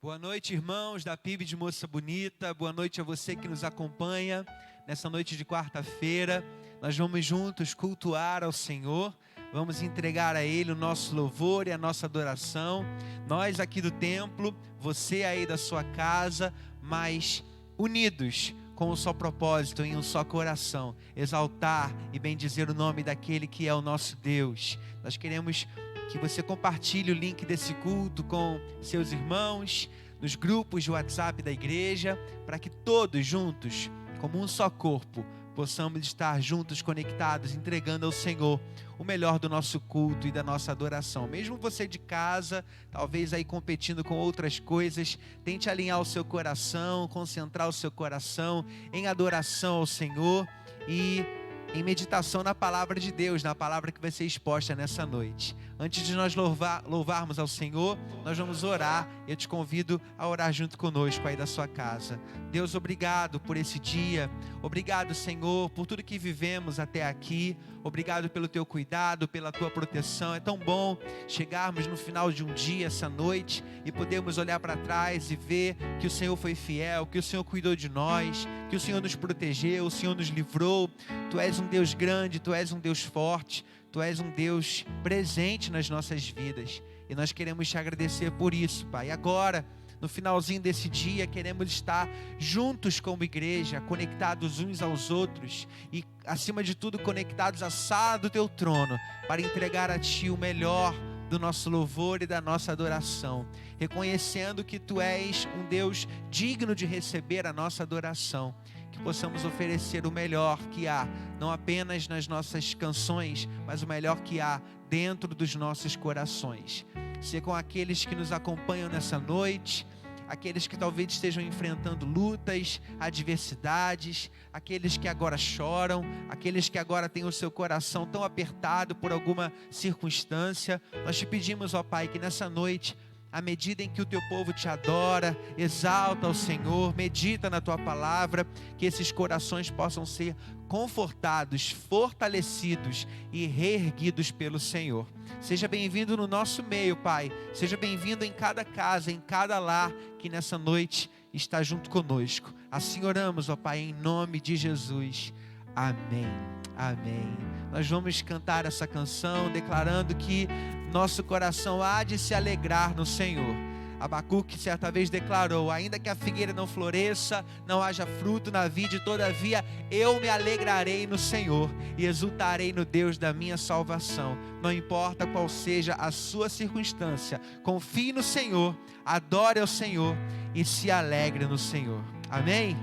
Boa noite, irmãos da PIB de Moça Bonita. Boa noite a você que nos acompanha nessa noite de quarta-feira. Nós vamos juntos cultuar ao Senhor. Vamos entregar a Ele o nosso louvor e a nossa adoração. Nós aqui do templo, você aí da sua casa, mas unidos com um só propósito, em um só coração. Exaltar e bendizer o nome daquele que é o nosso Deus. Nós queremos que você compartilhe o link desse culto com seus irmãos, nos grupos de WhatsApp da igreja, para que todos juntos, como um só corpo, possamos estar juntos, conectados, entregando ao Senhor o melhor do nosso culto e da nossa adoração. Mesmo você de casa, talvez aí competindo com outras coisas, tente alinhar o seu coração, concentrar o seu coração em adoração ao Senhor e em meditação na palavra de Deus, na palavra que vai ser exposta nessa noite. Antes de nós louvarmos ao Senhor, nós vamos orar. Eu te convido a orar junto conosco aí da sua casa. Deus, obrigado por esse dia. Obrigado, Senhor, por tudo que vivemos até aqui. Obrigado pelo teu cuidado, pela tua proteção. É tão bom chegarmos no final de um dia, essa noite, e podermos olhar para trás e ver que o Senhor foi fiel, que o Senhor cuidou de nós, que o Senhor nos protegeu, o Senhor nos livrou. Tu és um Deus grande, Tu és um Deus forte, Tu és um Deus presente nas nossas vidas. E nós queremos te agradecer por isso, Pai. Agora, no finalzinho desse dia, queremos estar juntos como igreja, conectados uns aos outros e, acima de tudo, conectados à sala do Teu trono, para entregar a Ti o melhor do nosso louvor e da nossa adoração, reconhecendo que Tu és um Deus digno de receber a nossa adoração. Que possamos oferecer o melhor que há, não apenas nas nossas canções, mas o melhor que há dentro dos nossos corações. Ser com aqueles que nos acompanham nessa noite, aqueles que talvez estejam enfrentando lutas, adversidades, aqueles que agora choram, aqueles que agora têm o seu coração tão apertado por alguma circunstância. Nós te pedimos, ó Pai, que nessa noite, à medida em que o teu povo te adora, exalta ao Senhor, medita na tua palavra, que esses corações possam ser confortados, fortalecidos e reerguidos pelo Senhor. Seja bem-vindo no nosso meio, Pai. Seja bem-vindo em cada casa, em cada lar que nessa noite está junto conosco. Assim oramos, ó Pai, em nome de Jesus. Amém. Amém. Nós vamos cantar essa canção declarando que nosso coração há de se alegrar no Senhor. Abacuque certa vez declarou: ainda que a figueira não floresça, não haja fruto na vide, todavia eu me alegrarei no Senhor e exultarei no Deus da minha salvação. Não importa qual seja a sua circunstância, confie no Senhor, adore ao Senhor e se alegre no Senhor. Amém?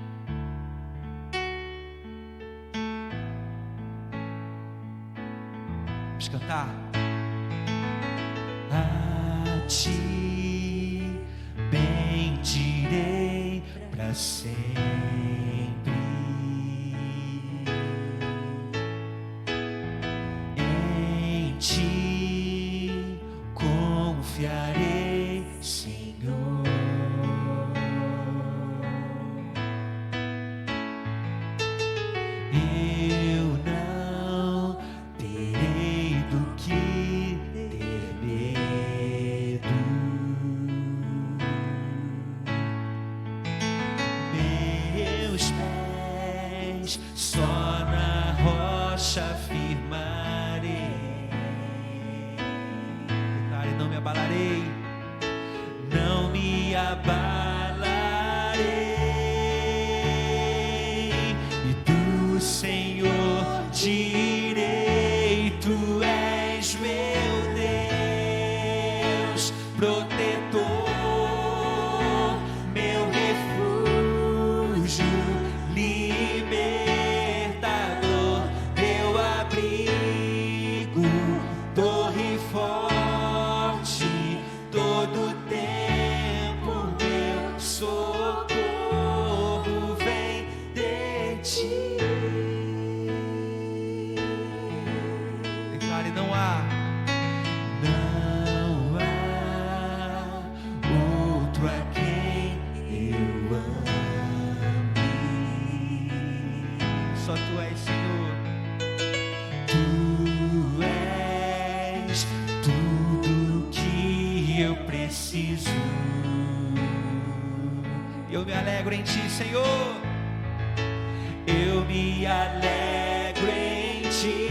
Vamos cantar? A Ti bendirei para sempre. Em Ti confiarei, Senhor. Eu não terei do que ter medo. Meus pés só na rocha firmarei. Declare: não me abalarei, não me abalarei. E do Senhor direi: Tu és meu Deus, protetor, meu refúgio, libertador, meu abrigo, torre forte, todo tempo meu socorro vem de Ti. Declare: não há outro a quem eu ame. Só Tu és, Senhor. Tu és tudo que eu preciso. Eu me alegro em ti, Senhor. Eu me alegro em ti.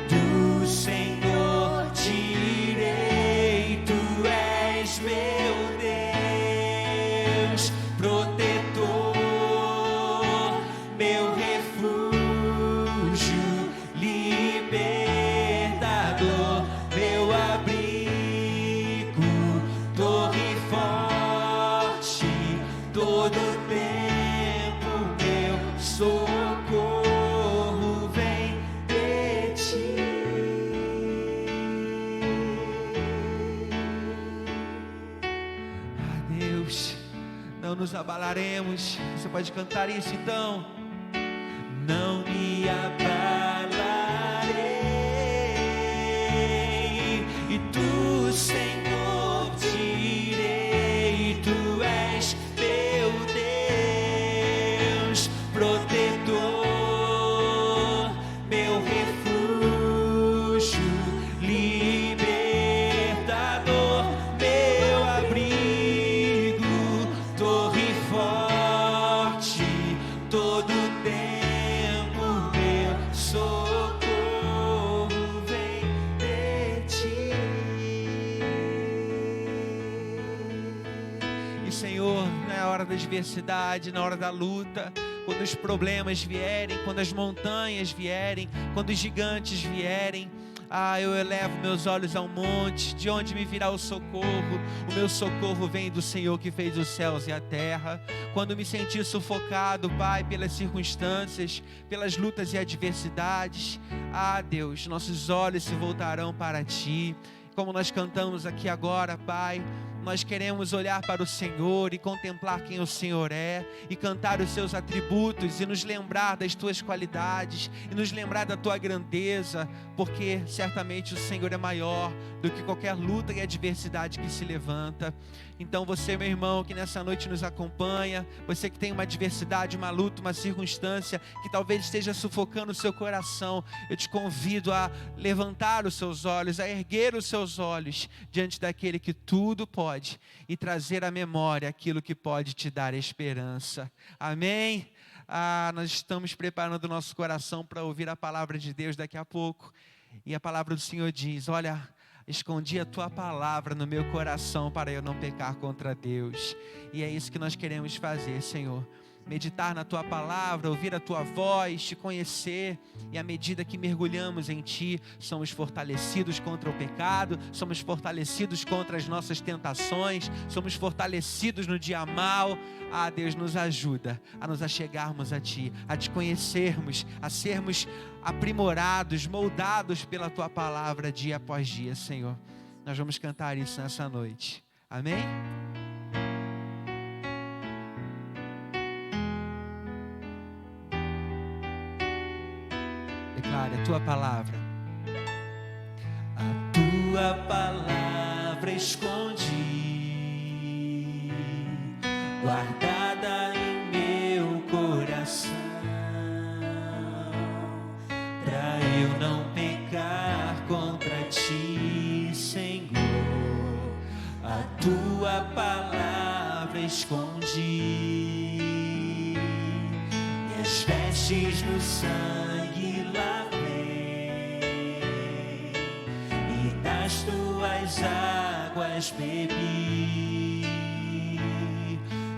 Do Senhor tirei, tu és meu Deus, protetor, meu refúgio, libertador, meu abrigo, torre forte, todo tempo meu socorro vem de ti. Ah, Deus, não nos abalaremos. Você pode cantar isso então? Não me abalarei, e tu, Senhor, tirei, tu és meu Deus, protetor, meu refúgio, libertador, meu abrigo, torre forte, todo tempo meu socorro vem de ti. E Senhor, na hora da adversidade, na hora da luta, quando os problemas vierem, quando as montanhas vierem, quando os gigantes vierem, eu elevo meus olhos ao monte, de onde me virá o socorro? O meu socorro vem do Senhor que fez os céus e a terra. Quando me sentir sufocado, Pai, pelas circunstâncias, pelas lutas e adversidades, Deus, nossos olhos se voltarão para Ti. Como nós cantamos aqui agora, Pai, nós queremos olhar para o Senhor e contemplar quem o Senhor é, e cantar os seus atributos, e nos lembrar das tuas qualidades, e nos lembrar da tua grandeza, porque certamente o Senhor é maior do que qualquer luta e adversidade que se levanta. Então você, meu irmão, que nessa noite nos acompanha, você que tem uma adversidade, uma luta, uma circunstância que talvez esteja sufocando o seu coração, eu te convido a levantar os seus olhos, a erguer os seus olhos diante daquele que tudo pode, e trazer à memória aquilo que pode te dar esperança. Amém? Nós estamos preparando o nosso coração para ouvir a palavra de Deus daqui a pouco, e a palavra do Senhor diz: olha, escondi a tua palavra no meu coração para eu não pecar contra Deus. E é isso que nós queremos fazer, Senhor. Meditar na tua palavra, ouvir a tua voz, te conhecer. E à medida que mergulhamos em ti, somos fortalecidos contra o pecado, somos fortalecidos contra as nossas tentações, somos fortalecidos no dia mal. Deus, nos ajuda a nos achegarmos a ti, a te conhecermos, a sermos aprimorados, moldados pela tua palavra dia após dia, Senhor. Nós vamos cantar isso nessa noite. Amém? Declare a tua palavra. A tua palavra escondi, guardada em meu coração, pra eu não pecar contra ti, Senhor. A tua palavra escondi, e as vestes no sangue lavei, e das tuas águas bebi,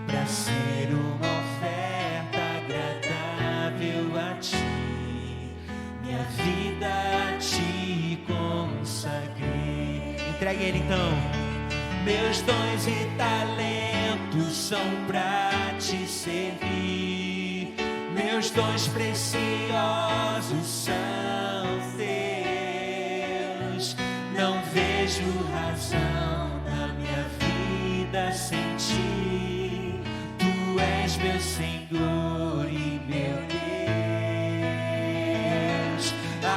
pra ser uma oferta agradável a ti, minha vida a ti consagrei. Entregue ele então. Meus dons e talentos são pra te servir, meus dons preciosos são teus. Não vejo razão na minha vida sem ti, tu és meu Senhor e meu Deus.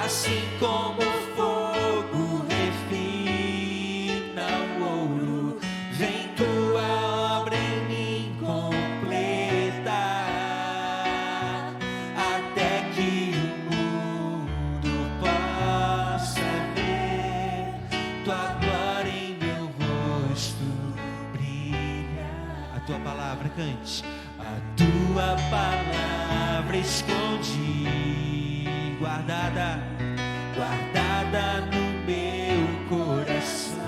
Assim como o fogo refina o ouro, vem tua obra em mim completar, até que o mundo possa ver tua glória em meu rosto brilhar. cante. A tua palavra escondi, guardada no meu coração,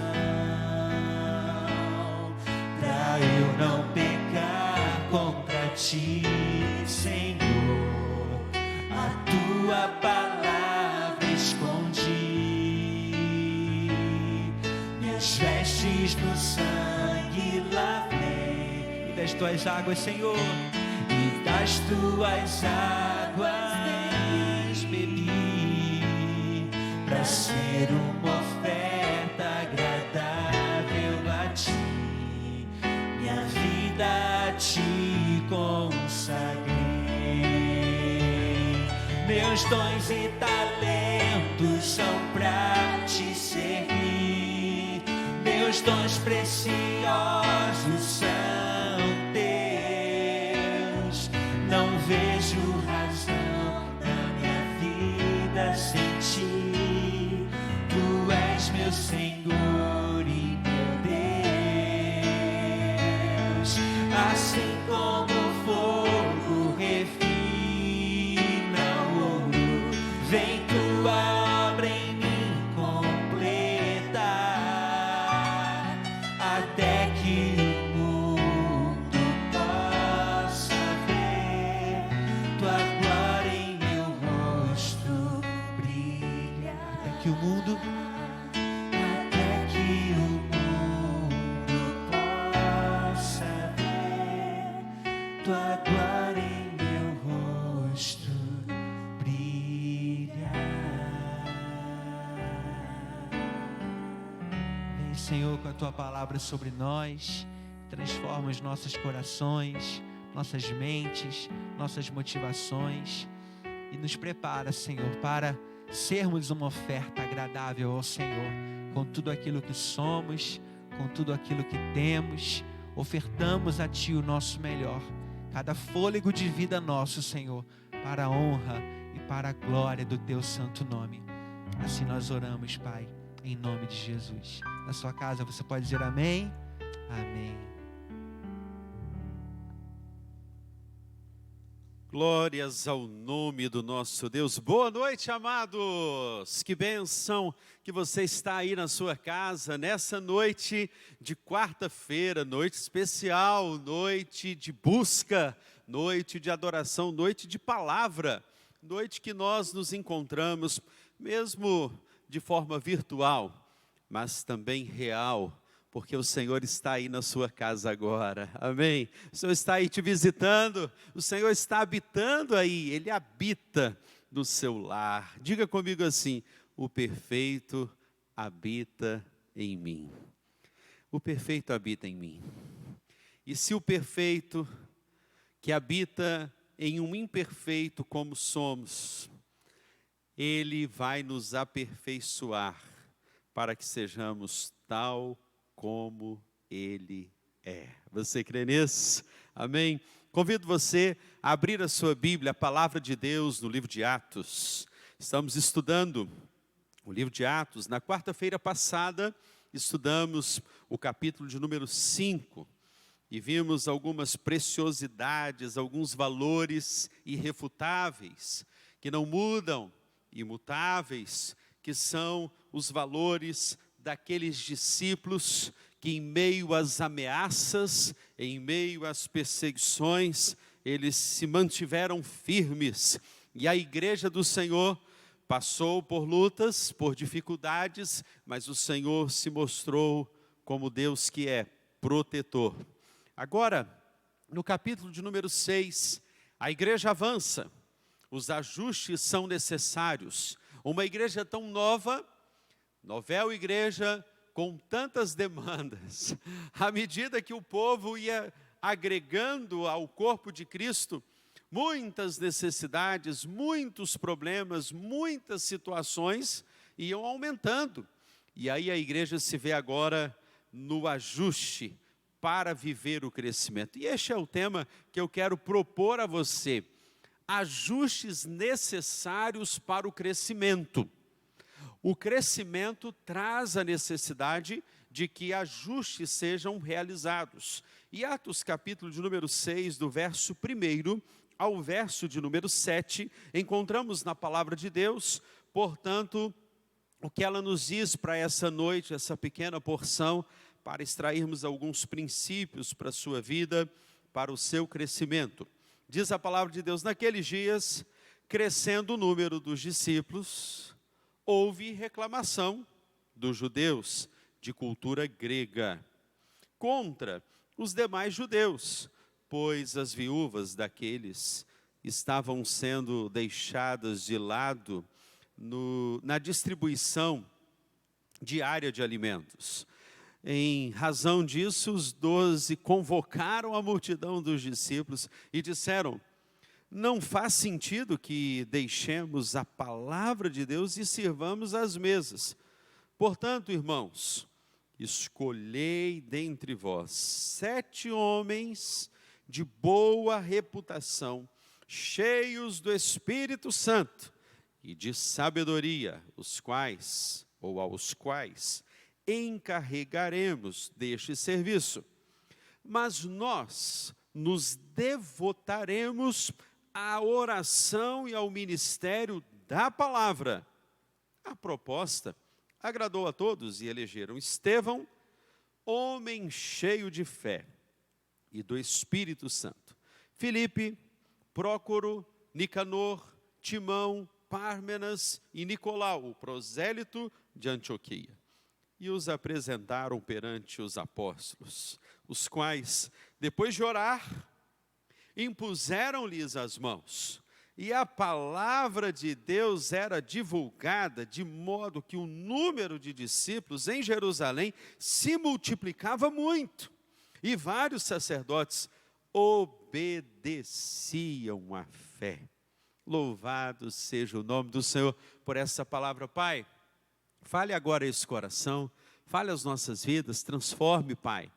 pra eu não pecar contra ti, Senhor. A tua palavra escondi, minhas vestes no sangue lavei, e das tuas águas, Senhor, e das tuas águas bebi, pra ser uma oferta agradável a ti, minha vida a ti consagrei. Meus dons e talentos são pra te servir, meus dons preciosos são teus. Não vejo razão na minha vida sem ti, tu és meu Senhor e meu Deus. Assim como o fogo refina o ouro, vem tua obra em mim completar, até que o mundo possa ver tua glória em meu rosto brilhar. Até que o mundo possa ver tua glória em meu rosto brilhar. Vem, Senhor, com a tua palavra sobre nós, transforma os nossos corações, nossas mentes, nossas motivações, e nos prepara, Senhor, para sermos uma oferta agradável ao Senhor, com tudo aquilo que somos, com tudo aquilo que temos. Ofertamos a Ti o nosso melhor, cada fôlego de vida nosso, Senhor, para a honra e para a glória do Teu santo nome. Assim nós oramos, Pai, em nome de Jesus. Na sua casa você pode dizer amém? Amém. Glórias ao nome do nosso Deus. Boa noite, amados. Que bênção que você está aí na sua casa, nessa noite de quarta-feira, noite especial, noite de busca, noite de adoração, noite de palavra, noite que nós nos encontramos, mesmo de forma virtual, mas também real, porque o Senhor está aí na sua casa agora, amém? O Senhor está aí te visitando, o Senhor está habitando aí, Ele habita no seu lar. Diga comigo assim: o perfeito habita em mim. O perfeito habita em mim. E se o perfeito que habita em um imperfeito como somos, Ele vai nos aperfeiçoar para que sejamos tal como Ele é. Você crê nisso? Amém? Convido você a abrir a sua Bíblia, a palavra de Deus, no livro de Atos. Estamos estudando o livro de Atos. Na quarta-feira passada, estudamos o capítulo de número 5 e vimos algumas preciosidades, alguns valores irrefutáveis, que não mudam, imutáveis, que são os valores daqueles discípulos que, em meio às ameaças, em meio às perseguições, eles se mantiveram firmes. E a igreja do Senhor passou por lutas, por dificuldades, mas o Senhor se mostrou como Deus que é, protetor. Agora, no capítulo de número 6, a igreja avança, os ajustes são necessários. Uma igreja tão nova, novel igreja, com tantas demandas, à medida que o povo ia agregando ao corpo de Cristo, muitas necessidades, muitos problemas, muitas situações iam aumentando. E aí a igreja se vê agora no ajuste para viver o crescimento. E este é o tema que eu quero propor a você. Ajustes necessários para o crescimento. O crescimento traz a necessidade de que ajustes sejam realizados. E Atos capítulo de número 6, do verso 1 ao verso de número 7, encontramos na palavra de Deus, portanto, o que ela nos diz para essa noite, essa pequena porção, para extrairmos alguns princípios para a sua vida, para o seu crescimento. Diz a palavra de Deus: naqueles dias, crescendo o número dos discípulos, houve reclamação dos judeus de cultura grega contra os demais judeus, pois as viúvas daqueles estavam sendo deixadas de lado na distribuição diária de alimentos. Em razão disso, os 12 convocaram a multidão dos discípulos e disseram: não faz sentido que deixemos a palavra de Deus e sirvamos às mesas. Portanto, irmãos, escolhei dentre vós 7 homens de boa reputação, cheios do Espírito Santo e de sabedoria, os quais, ou aos quais, encarregaremos deste serviço. Mas nós nos devotaremos à oração e ao ministério da palavra. A proposta agradou a todos e elegeram Estevão, homem cheio de fé e do Espírito Santo, Filipe, Prócoro, Nicanor, Timão, Pármenas e Nicolau, o prosélito de Antioquia. E os apresentaram perante os apóstolos, os quais, depois de orar, impuseram-lhes as mãos. E a palavra de Deus era divulgada, de modo que o número de discípulos em Jerusalém se multiplicava muito. E vários sacerdotes obedeciam à fé. Louvado seja o nome do Senhor por essa palavra. Pai, fale agora esse coração, fale as nossas vidas, transforme, Pai,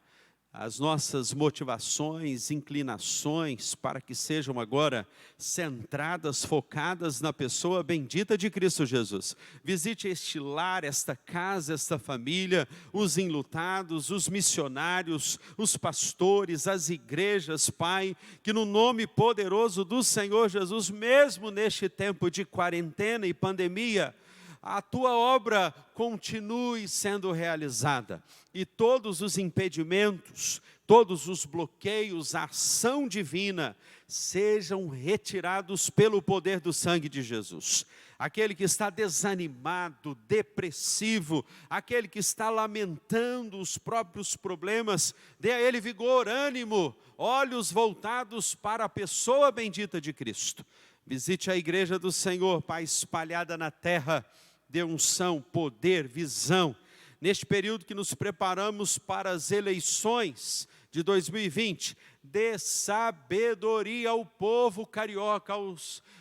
as nossas motivações, inclinações, para que sejam agora centradas, focadas na pessoa bendita de Cristo Jesus. Visite este lar, esta casa, esta família, os enlutados, os missionários, os pastores, as igrejas, Pai, que no nome poderoso do Senhor Jesus, mesmo neste tempo de quarentena e pandemia, a tua obra continue sendo realizada e todos os impedimentos, todos os bloqueios, a ação divina sejam retirados pelo poder do sangue de Jesus. Aquele que está desanimado, depressivo, aquele que está lamentando os próprios problemas, dê a ele vigor, ânimo, olhos voltados para a pessoa bendita de Cristo. Visite a igreja do Senhor, Pai, espalhada na terra, dê unção, poder, visão. Neste período que nos preparamos para as eleições de 2020, dê sabedoria ao povo carioca,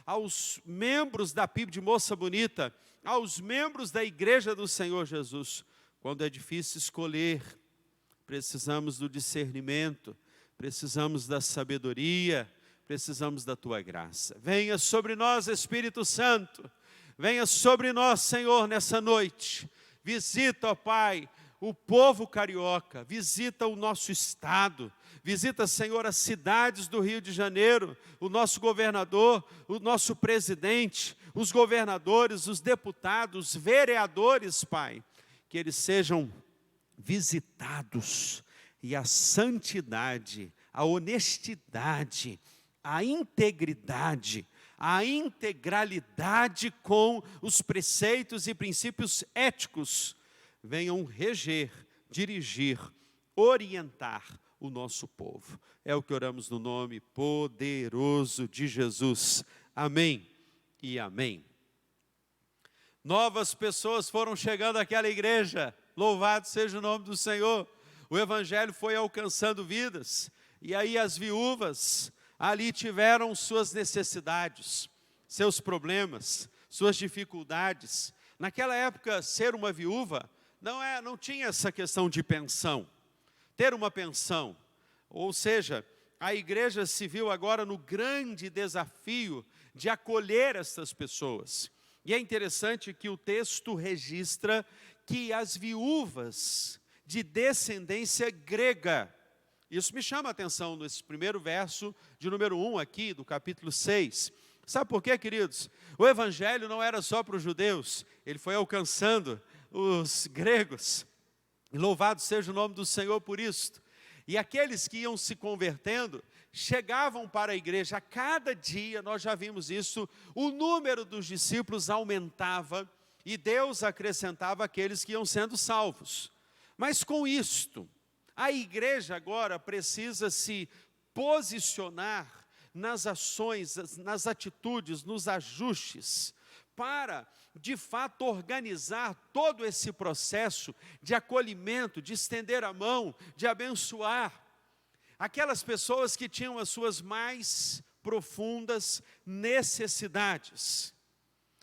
aos membros da PIB de Moça Bonita, aos membros da Igreja do Senhor Jesus. Quando é difícil escolher, precisamos do discernimento, precisamos da sabedoria, precisamos da tua graça. Venha sobre nós, Espírito Santo. Venha sobre nós, Senhor, nessa noite. Visita, ó Pai, o povo carioca, visita o nosso estado, visita, Senhor, as cidades do Rio de Janeiro, o nosso governador, o nosso presidente, os governadores, os deputados, vereadores, Pai, que eles sejam visitados e a santidade, a honestidade, a integridade, a integralidade com os preceitos e princípios éticos venham reger, dirigir, orientar o nosso povo. É o que oramos no nome poderoso de Jesus. Amém e amém. Novas pessoas foram chegando àquela igreja. Louvado seja o nome do Senhor. O evangelho foi alcançando vidas. E aí as viúvas ali tiveram suas necessidades, seus problemas, suas dificuldades. Naquela época, ser uma viúva não tinha essa questão de pensão, ter uma pensão. Ou seja, a igreja se viu agora no grande desafio de acolher essas pessoas. E é interessante que o texto registra que as viúvas de descendência grega. Isso me chama a atenção nesse primeiro verso de número 1 aqui, do capítulo 6. Sabe por quê, queridos? O evangelho não era só para os judeus, ele foi alcançando os gregos. E louvado seja o nome do Senhor por isto. E aqueles que iam se convertendo, chegavam para a igreja. A cada dia, nós já vimos isso, o número dos discípulos aumentava e Deus acrescentava aqueles que iam sendo salvos. Mas com isto, a igreja agora precisa se posicionar nas ações, nas atitudes, nos ajustes, para, de fato, organizar todo esse processo de acolhimento, de estender a mão, de abençoar aquelas pessoas que tinham as suas mais profundas necessidades.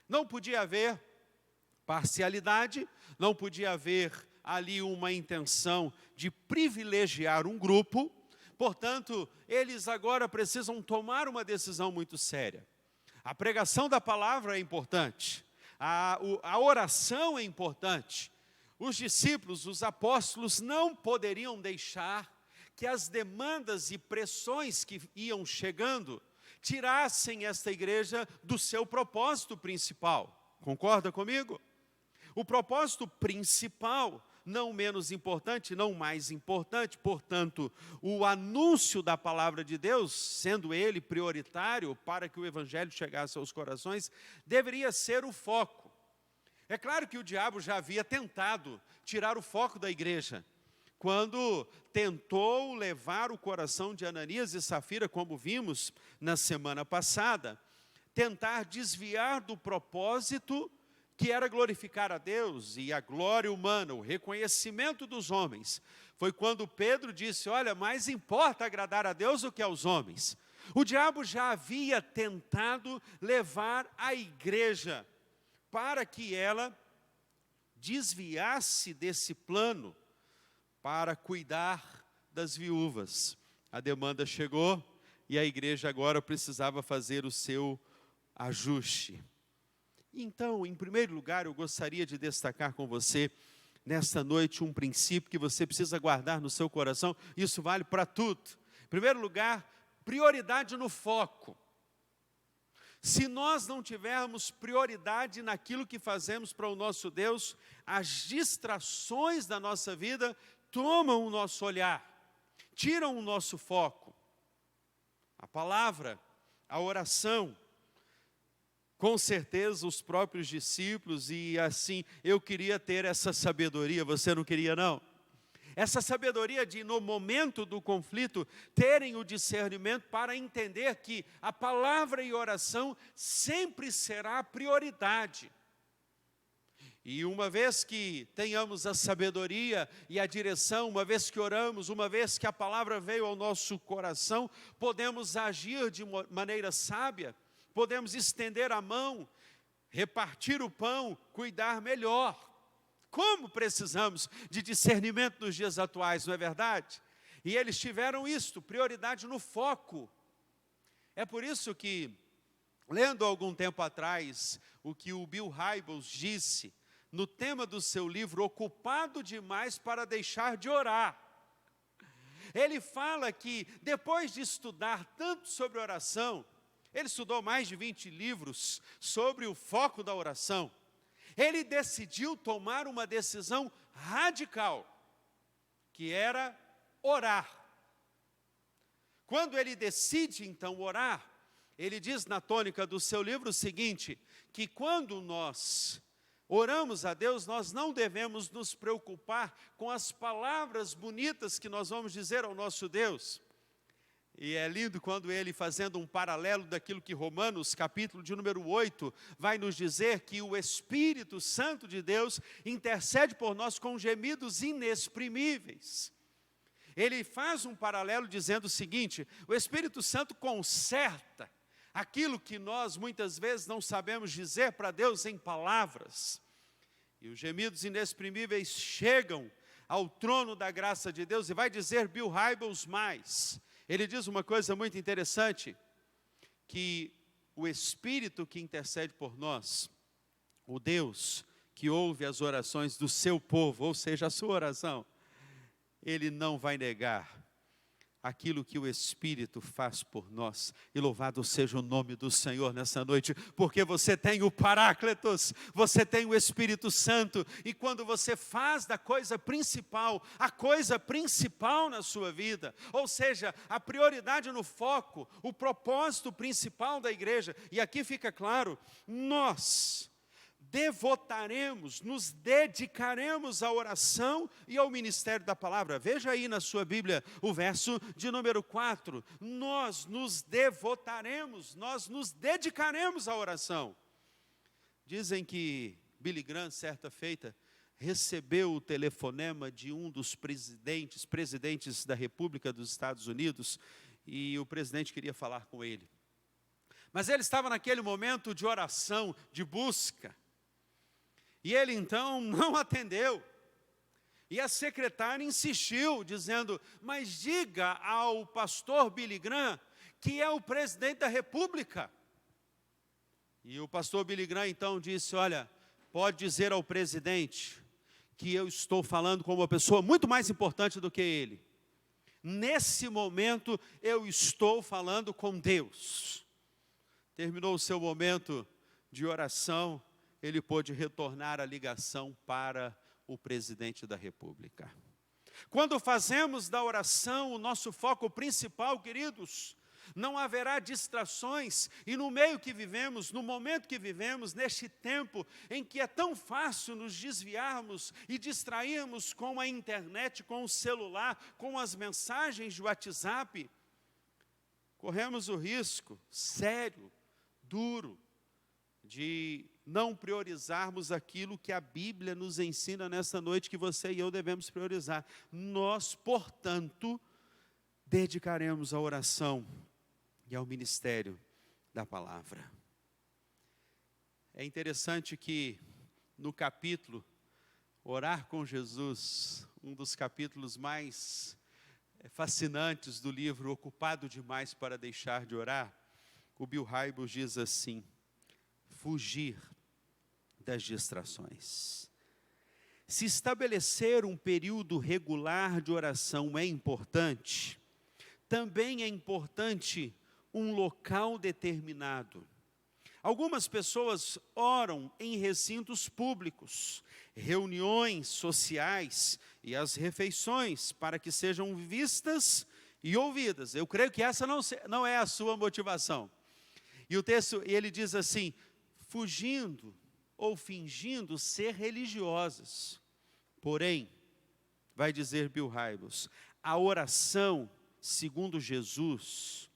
Não podia haver parcialidade, não podia haver ali uma intenção de privilegiar um grupo. Portanto, eles agora precisam tomar uma decisão muito séria. A pregação da palavra é importante, a oração é importante. Os discípulos, os apóstolos não poderiam deixar que as demandas e pressões que iam chegando tirassem esta igreja do seu propósito principal. Concorda comigo? O propósito principal, não menos importante, não mais importante, portanto, o anúncio da palavra de Deus, sendo ele prioritário para que o evangelho chegasse aos corações, deveria ser o foco. É claro que o diabo já havia tentado tirar o foco da igreja, quando tentou levar o coração de Ananias e Safira, como vimos na semana passada, tentar desviar do propósito que era glorificar a Deus e a glória humana, o reconhecimento dos homens. Foi quando Pedro disse, olha, mais importa agradar a Deus do que aos homens. O diabo já havia tentado levar a igreja para que ela desviasse desse plano para cuidar das viúvas. A demanda chegou e a igreja agora precisava fazer o seu ajuste. Então, em primeiro lugar, eu gostaria de destacar com você, nesta noite, um princípio que você precisa guardar no seu coração. Isso vale para tudo. Em primeiro lugar, prioridade no foco. Se nós não tivermos prioridade naquilo que fazemos para o nosso Deus, as distrações da nossa vida tomam o nosso olhar, tiram o nosso foco. A palavra, a oração, com certeza os próprios discípulos, e assim, eu queria ter essa sabedoria, você não queria não? Essa sabedoria de, no momento do conflito, terem o discernimento para entender que a palavra e oração sempre será a prioridade. E uma vez que tenhamos a sabedoria e a direção, uma vez que oramos, uma vez que a palavra veio ao nosso coração, podemos agir de maneira sábia, podemos estender a mão, repartir o pão, cuidar melhor. Como precisamos de discernimento nos dias atuais, não é verdade? E eles tiveram isto, prioridade no foco. É por isso que, lendo algum tempo atrás, o que o Bill Hybels disse, no tema do seu livro, Ocupado Demais para Deixar de Orar. Ele fala que, depois de estudar tanto sobre oração, ele estudou mais de 20 livros sobre o foco da oração. Ele decidiu tomar uma decisão radical, que era orar. Quando ele decide, então, orar, ele diz na tônica do seu livro o seguinte, que quando nós oramos a Deus, nós não devemos nos preocupar com as palavras bonitas que nós vamos dizer ao nosso Deus. E é lindo quando ele, fazendo um paralelo daquilo que Romanos, capítulo de número 8, vai nos dizer que o Espírito Santo de Deus intercede por nós com gemidos inexprimíveis. Ele faz um paralelo dizendo o seguinte, o Espírito Santo conserta aquilo que nós muitas vezes não sabemos dizer para Deus em palavras. E os gemidos inexprimíveis chegam ao trono da graça de Deus, e vai dizer Bill Hybels mais. Ele diz uma coisa muito interessante, que o Espírito que intercede por nós, o Deus que ouve as orações do seu povo, ou seja, a sua oração, ele não vai negar aquilo que o Espírito faz por nós. E louvado seja o nome do Senhor nessa noite, porque você tem o Paráclitos, você tem o Espírito Santo, e quando você faz da coisa principal, a coisa principal na sua vida, ou seja, a prioridade no foco, o propósito principal da igreja, e aqui fica claro, nós devotaremos, nos dedicaremos à oração e ao ministério da palavra. Veja aí na sua Bíblia o verso de número 4. Nós nos devotaremos, nós nos dedicaremos à oração. Dizem que Billy Graham, certa feita, recebeu o telefonema de um dos presidentes da República dos Estados Unidos, e o presidente queria falar com ele. Mas ele estava naquele momento de oração, de busca. E ele então não atendeu. E a secretária insistiu, dizendo, mas diga ao pastor Billy Graham que é o presidente da República. E o pastor Billy Graham então disse, olha, pode dizer ao presidente que eu estou falando com uma pessoa muito mais importante do que ele. Nesse momento eu estou falando com Deus. Terminou o seu momento de oração, ele pôde retornar a ligação para o presidente da República. Quando fazemos da oração o nosso foco principal, queridos, não haverá distrações, e no meio que vivemos, no momento que vivemos, neste tempo em que é tão fácil nos desviarmos e distrairmos com a internet, com o celular, com as mensagens de WhatsApp, corremos o risco sério, duro, de não priorizarmos aquilo que a Bíblia nos ensina nessa noite, que você e eu devemos priorizar. Nós, portanto, dedicaremos à oração e ao ministério da palavra. É interessante que no capítulo Orar com Jesus, um dos capítulos mais fascinantes do livro Ocupado Demais para Deixar de Orar, o Bill Hybels diz assim: fugir das distrações. Se estabelecer um período regular de oração é importante, também é importante um local determinado. Algumas pessoas oram em recintos públicos, reuniões sociais e as refeições para que sejam vistas e ouvidas. Eu creio que essa não é a sua motivação. E o texto, ele diz assim: fugindo ou fingindo ser religiosas. Porém, vai dizer Bill Hybels, a oração, segundo Jesus,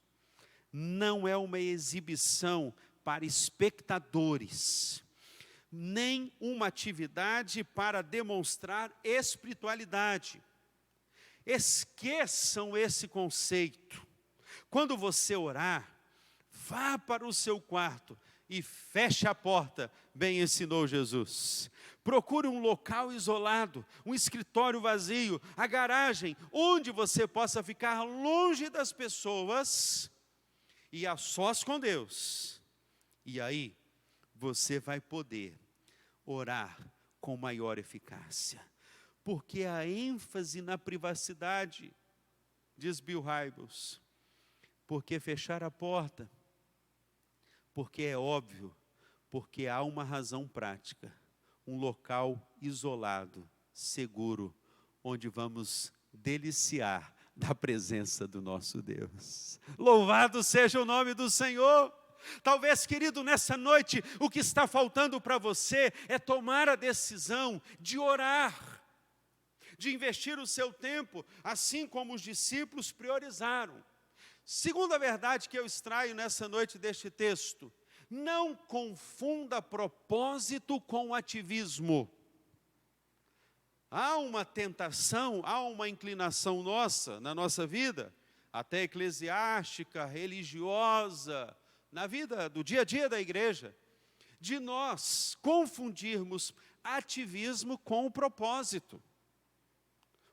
não é uma exibição para espectadores, nem uma atividade para demonstrar espiritualidade. Esqueçam esse conceito. Quando você orar, vá para o seu quarto e feche a porta, bem ensinou Jesus. Procure um local isolado, um escritório vazio, a garagem, onde você possa ficar longe das pessoas e a sós com Deus. E aí, você vai poder orar com maior eficácia. Porque a ênfase na privacidade, diz Bill Hybels, porque fechar a porta? Porque é óbvio, porque há uma razão prática, um local isolado, seguro, onde vamos deliciar da presença do nosso Deus. Louvado seja o nome do Senhor! Talvez, querido, nessa noite, o que está faltando para você é tomar a decisão de orar, de investir o seu tempo, assim como os discípulos priorizaram. Segunda verdade que eu extraio nessa noite deste texto: não confunda propósito com ativismo. Há uma tentação, há uma inclinação nossa, na nossa vida, até eclesiástica, religiosa, na vida do dia a dia da igreja, de nós confundirmos ativismo com o propósito.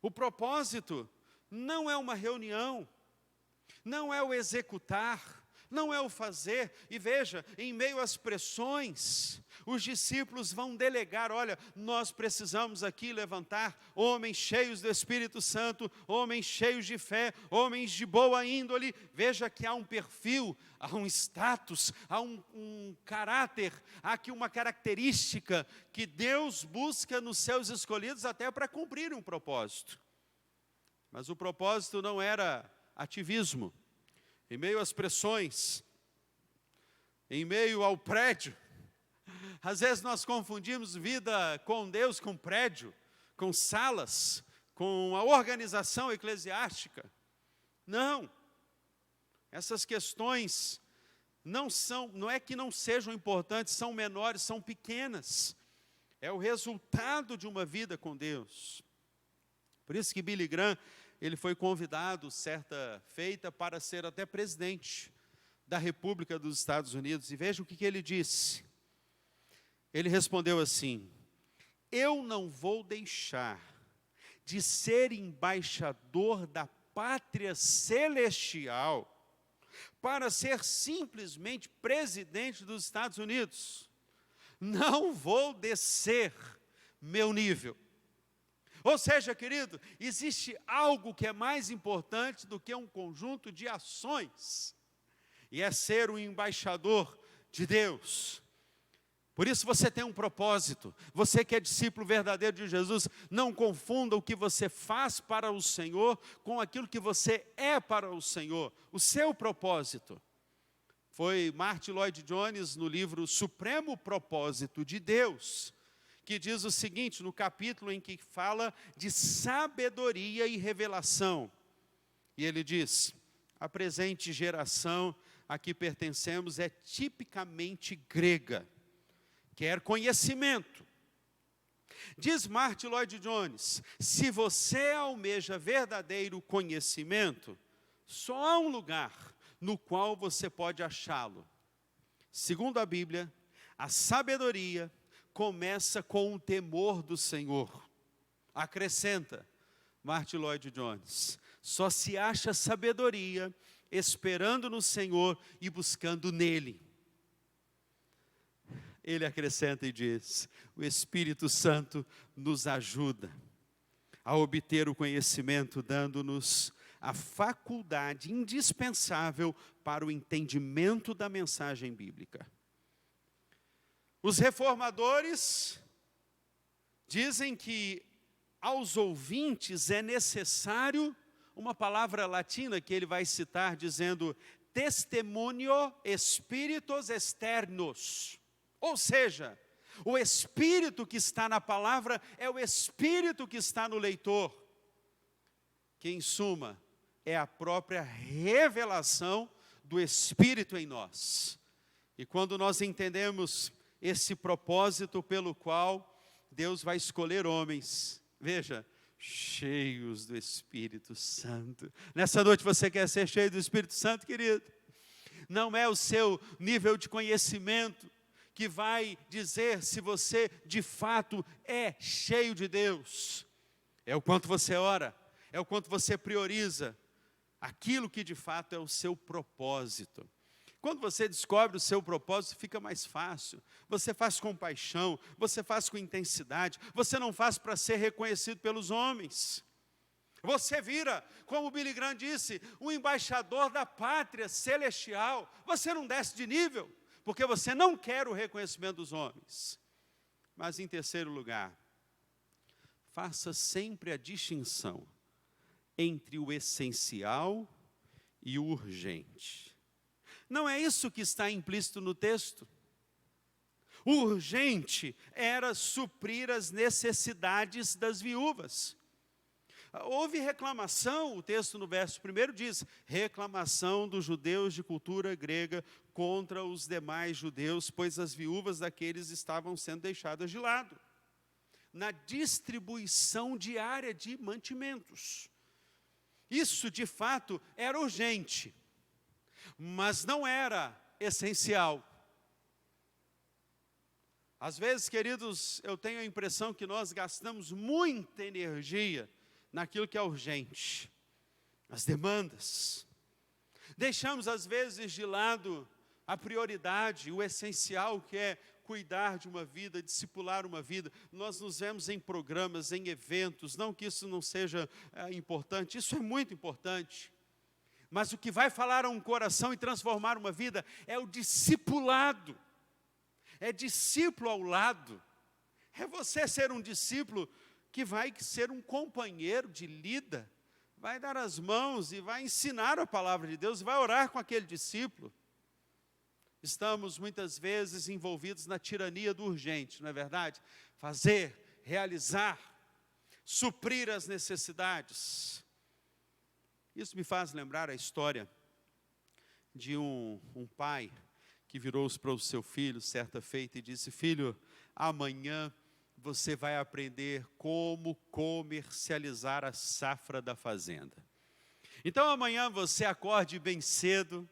O propósito não é uma reunião, não é o executar, não é o fazer. E veja, em meio às pressões, os discípulos vão delegar: olha, nós precisamos aqui levantar homens cheios do Espírito Santo, homens cheios de fé, homens de boa índole. Veja que há um perfil, há um status, há um caráter, há aqui uma característica que Deus busca nos seus escolhidos até para cumprir um propósito. Mas o propósito não era ativismo. Em meio às pressões, em meio ao prédio, às vezes nós confundimos vida com Deus com prédio, com salas, com a organização eclesiástica. Não, essas questões não é que não sejam importantes, são menores, são pequenas. É o resultado de uma vida com Deus. Por isso que Billy Graham, ele foi convidado, certa feita, para ser até presidente da República dos Estados Unidos. E veja o que ele disse. Ele respondeu assim: eu não vou deixar de ser embaixador da pátria celestial para ser simplesmente presidente dos Estados Unidos. Não vou descer meu nível. Ou seja, querido, existe algo que é mais importante do que um conjunto de ações, e é ser um embaixador de Deus. Por isso você tem um propósito. Você que é discípulo verdadeiro de Jesus, não confunda o que você faz para o Senhor com aquilo que você é para o Senhor. O seu propósito. Foi Martin Lloyd Jones, no livro Supremo Propósito de Deus, que diz o seguinte, no capítulo em que fala de sabedoria e revelação. E ele diz: a presente geração a que pertencemos é tipicamente grega, quer conhecimento. Diz Martin Lloyd Jones: se você almeja verdadeiro conhecimento, só há um lugar no qual você pode achá-lo. Segundo a Bíblia, a sabedoria começa com o temor do Senhor. Acrescenta Martin Lloyd Jones: só se acha sabedoria esperando no Senhor e buscando nele. Ele acrescenta e diz: o Espírito Santo nos ajuda a obter o conhecimento, dando-nos a faculdade indispensável para o entendimento da mensagem bíblica. Os reformadores dizem que aos ouvintes é necessário uma palavra latina que ele vai citar, dizendo testemunio spiritus externos. Ou seja, o Espírito que está na palavra é o Espírito que está no leitor, que em suma é a própria revelação do Espírito em nós. E quando nós entendemos esse propósito pelo qual Deus vai escolher homens, veja, cheios do Espírito Santo. Nessa noite você quer ser cheio do Espírito Santo, querido? Não é o seu nível de conhecimento que vai dizer se você de fato é cheio de Deus. É o quanto você ora, é o quanto você prioriza aquilo que de fato é o seu propósito. Quando você descobre o seu propósito, fica mais fácil. Você faz com paixão, você faz com intensidade, você não faz para ser reconhecido pelos homens. Você vira, como Billy Graham disse, um embaixador da pátria celestial. Você não desce de nível, porque você não quer o reconhecimento dos homens. Mas em terceiro lugar, faça sempre a distinção entre o essencial e o urgente. Não é isso que está implícito no texto. O urgente era suprir as necessidades das viúvas. Houve reclamação, o texto no verso 1 diz, reclamação dos judeus de cultura grega contra os demais judeus, pois as viúvas daqueles estavam sendo deixadas de lado, na distribuição diária de mantimentos. Isso, de fato, era urgente, mas não era essencial. Às vezes, queridos, eu tenho a impressão que nós gastamos muita energia naquilo que é urgente, as demandas. Deixamos às vezes de lado a prioridade, o essencial, que é cuidar de uma vida, discipular uma vida. Nós nos vemos em programas, em eventos, não que isso não seja importante, isso é muito importante. Mas o que vai falar a um coração e transformar uma vida é o discipulado. É discípulo ao lado. É você ser um discípulo que vai ser um companheiro de lida, vai dar as mãos e vai ensinar a palavra de Deus, e vai orar com aquele discípulo. Estamos muitas vezes envolvidos na tirania do urgente, não é verdade? Fazer, realizar, suprir as necessidades. Isso me faz lembrar a história de um pai que virou-se para o seu filho certa feita e disse: filho, amanhã você vai aprender como comercializar a safra da fazenda. Então amanhã você acorde bem cedo,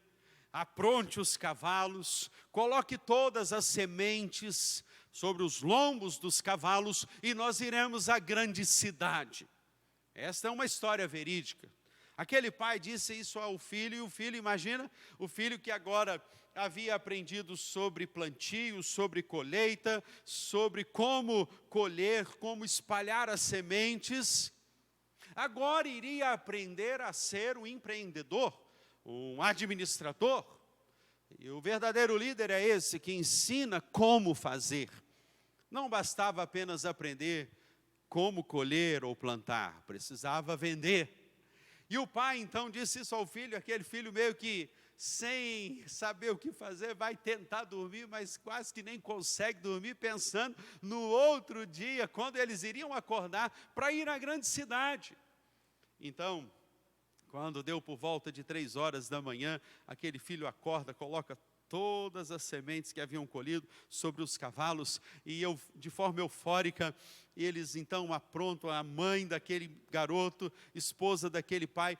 apronte os cavalos, coloque todas as sementes sobre os lombos dos cavalos e nós iremos à grande cidade. Esta é uma história verídica. Aquele pai disse isso ao filho, e o filho, imagina, o filho que agora havia aprendido sobre plantio, sobre colheita, sobre como colher, como espalhar as sementes, agora iria aprender a ser um empreendedor, um administrador. E o verdadeiro líder é esse que ensina como fazer. Não bastava apenas aprender como colher ou plantar, precisava vender. E o pai então disse isso ao filho, aquele filho meio que sem saber o que fazer, vai tentar dormir, mas quase que nem consegue dormir, pensando no outro dia, quando eles iriam acordar para ir à grande cidade. Então, quando deu por volta de 3 horas da manhã, aquele filho acorda, coloca todas as sementes que haviam colhido sobre os cavalos, e de forma eufórica, eles então aprontam. A mãe daquele garoto, esposa daquele pai,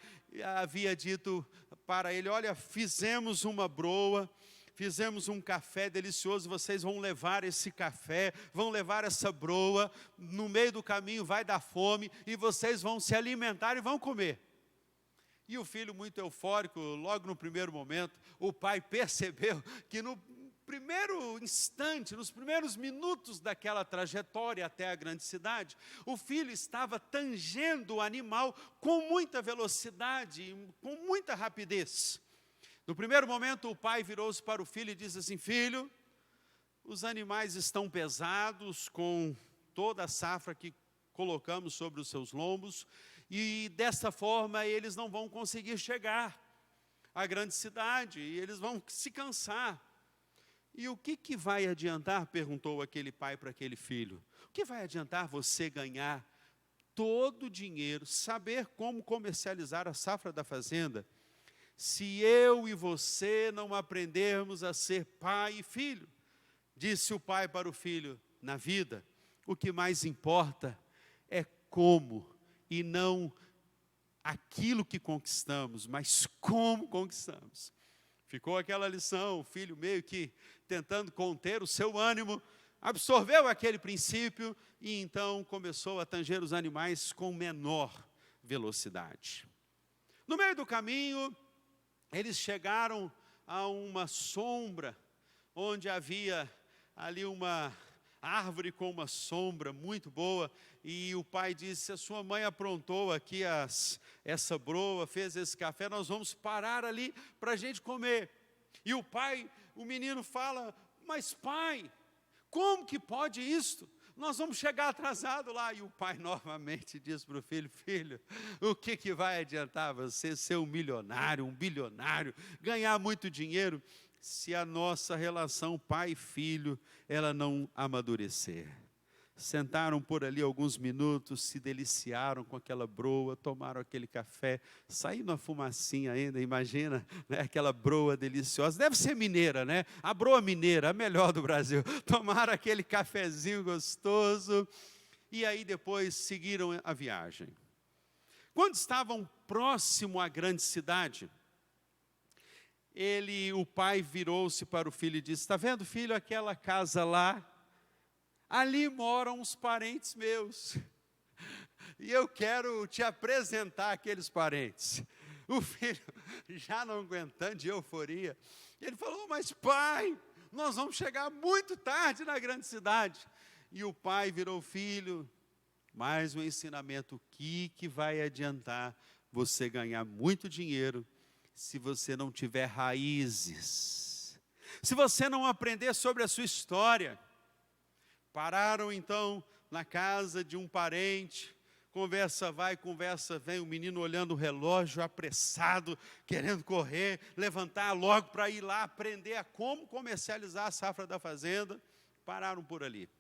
havia dito para ele: olha, fizemos uma broa, fizemos um café delicioso, vocês vão levar esse café, vão levar essa broa, no meio do caminho vai dar fome, e vocês vão se alimentar e vão comer. E o filho, muito eufórico, logo no primeiro momento, o pai percebeu que no primeiro instante, nos primeiros minutos daquela trajetória até a grande cidade, o filho estava tangendo o animal com muita velocidade, com muita rapidez. No primeiro momento, o pai virou-se para o filho e disse assim: filho, os animais estão pesados com toda a safra que colocamos sobre os seus lombos, e dessa forma eles não vão conseguir chegar à grande cidade, e eles vão se cansar. E o que vai adiantar, perguntou aquele pai para aquele filho, o que vai adiantar você ganhar todo o dinheiro, saber como comercializar a safra da fazenda, se eu e você não aprendermos a ser pai e filho? Disse o pai para o filho: na vida, o que mais importa é como, e não aquilo que conquistamos, mas como conquistamos. Ficou aquela lição, o filho meio que tentando conter o seu ânimo, absorveu aquele princípio e então começou a tanger os animais com menor velocidade. No meio do caminho, eles chegaram a uma sombra, onde havia ali uma árvore com uma sombra muito boa, e o pai disse: a sua mãe aprontou aqui essa broa, fez esse café, nós vamos parar ali para a gente comer. E o menino fala: mas pai, como que pode isto? Nós vamos chegar atrasado lá. E o pai novamente diz para o filho: filho, o que vai adiantar você ser um milionário, um bilionário, ganhar muito dinheiro, se a nossa relação pai e filho, ela não amadurecer? Sentaram por ali alguns minutos, se deliciaram com aquela broa, tomaram aquele café, saindo uma fumacinha ainda, imagina, né, aquela broa deliciosa, deve ser mineira, né? A broa mineira, a melhor do Brasil. Tomaram aquele cafezinho gostoso, e aí depois seguiram a viagem. Quando estavam próximo à grande cidade, o pai virou-se para o filho e disse: está vendo, filho, aquela casa lá? Ali moram os parentes meus, e eu quero te apresentar aqueles parentes. O filho, já não aguentando de euforia, ele falou: mas pai, nós vamos chegar muito tarde na grande cidade. E o pai virou: filho, mais um ensinamento: o que vai adiantar você ganhar muito dinheiro se você não tiver raízes, se você não aprender sobre a sua história? Pararam então na casa de um parente. Conversa vai, conversa vem, o menino olhando o relógio, apressado, querendo correr, levantar logo para ir lá aprender a como comercializar a safra da fazenda. Pararam por ali.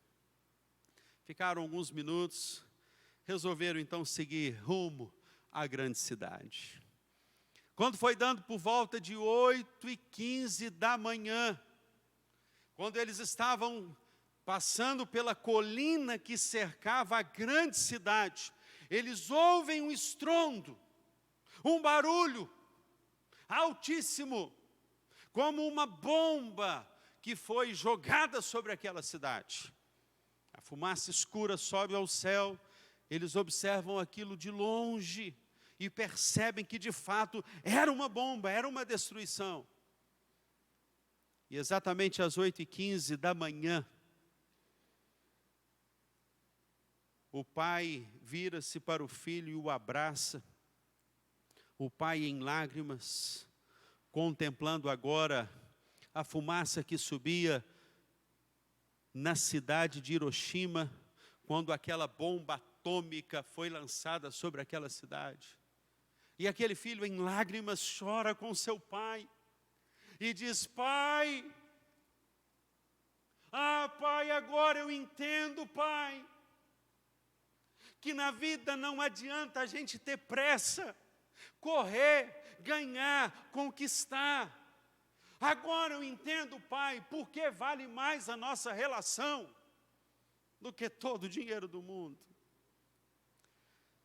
Ficaram alguns minutos, resolveram então seguir rumo à grande cidade. Quando foi dando por volta de 8h15 da manhã, quando eles estavam passando pela colina que cercava a grande cidade, eles ouvem um estrondo, um barulho altíssimo, como uma bomba que foi jogada sobre aquela cidade. A fumaça escura sobe ao céu, eles observam aquilo de longe e percebem que de fato era uma bomba, era uma destruição. E exatamente às 8h15 da manhã, o pai vira-se para o filho e o abraça. O pai em lágrimas, contemplando agora a fumaça que subia na cidade de Hiroshima, quando aquela bomba atômica foi lançada sobre aquela cidade. E aquele filho em lágrimas chora com seu pai e diz: pai, pai, agora eu entendo, pai, que na vida não adianta a gente ter pressa, correr, ganhar, conquistar. Agora eu entendo, pai, porque vale mais a nossa relação do que todo o dinheiro do mundo.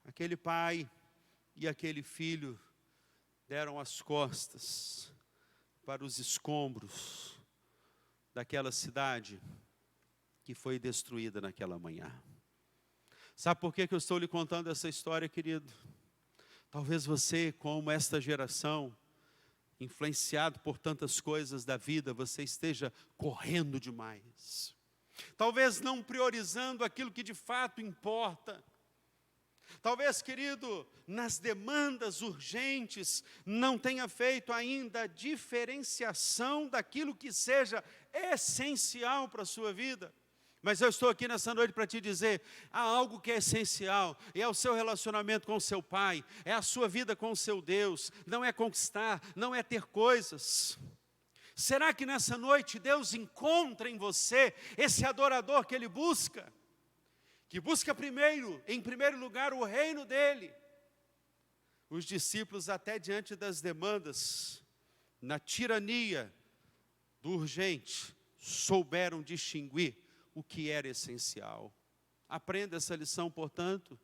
Aquele pai e aquele filho deram as costas para os escombros daquela cidade que foi destruída naquela manhã. Sabe por que eu estou lhe contando essa história, querido? Talvez você, como esta geração, influenciado por tantas coisas da vida, você esteja correndo demais. Talvez não priorizando aquilo que de fato importa. Talvez, querido, nas demandas urgentes, não tenha feito ainda a diferenciação daquilo que seja essencial para a sua vida. Mas eu estou aqui nessa noite para te dizer, há algo que é essencial, e é o seu relacionamento com o seu pai, é a sua vida com o seu Deus, não é conquistar, não é ter coisas. Será que nessa noite Deus encontra em você esse adorador que Ele busca? Que busca primeiro, em primeiro lugar, o reino dEle. Os discípulos, até diante das demandas, na tirania do urgente, souberam distinguir o que era essencial. Aprenda essa lição, portanto.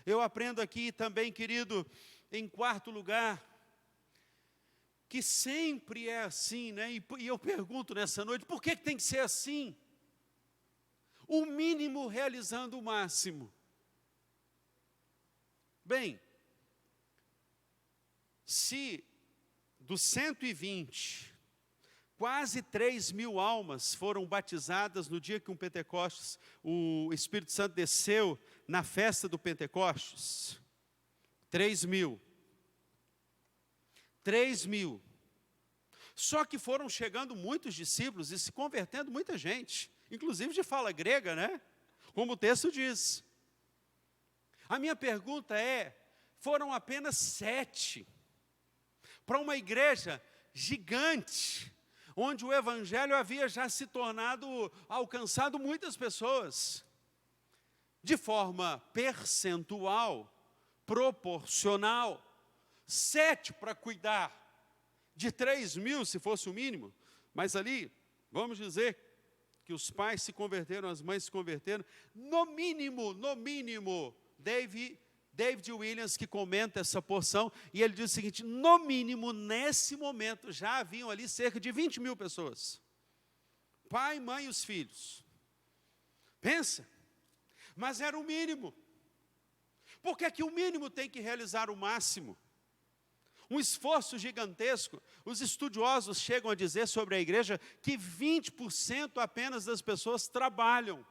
Eu aprendo aqui também, querido, em quarto lugar, que sempre é assim, né? E eu pergunto nessa noite, por que tem que ser assim? O mínimo realizando o máximo. Bem, se dos 120, quase 3.000 almas foram batizadas no dia que Pentecostes, o Espírito Santo desceu na festa do Pentecostes. 3.000. 3.000. Só que foram chegando muitos discípulos e se convertendo muita gente, inclusive de fala grega, né? Como o texto diz. A minha pergunta é, foram apenas 7 para uma igreja gigante, onde o evangelho havia já se tornado, alcançado muitas pessoas, de forma percentual, proporcional, 7 para cuidar de 3.000, se fosse o mínimo, mas ali, vamos dizer, que os pais se converteram, as mães se converteram, no mínimo, David Williams, que comenta essa porção, e ele diz o seguinte, no mínimo, nesse momento, já haviam ali cerca de 20.000 pessoas. Pai, mãe e os filhos. Pensa, mas era o mínimo. Por que o mínimo tem que realizar o máximo? Um esforço gigantesco. Os estudiosos chegam a dizer sobre a igreja que 20% apenas das pessoas trabalham.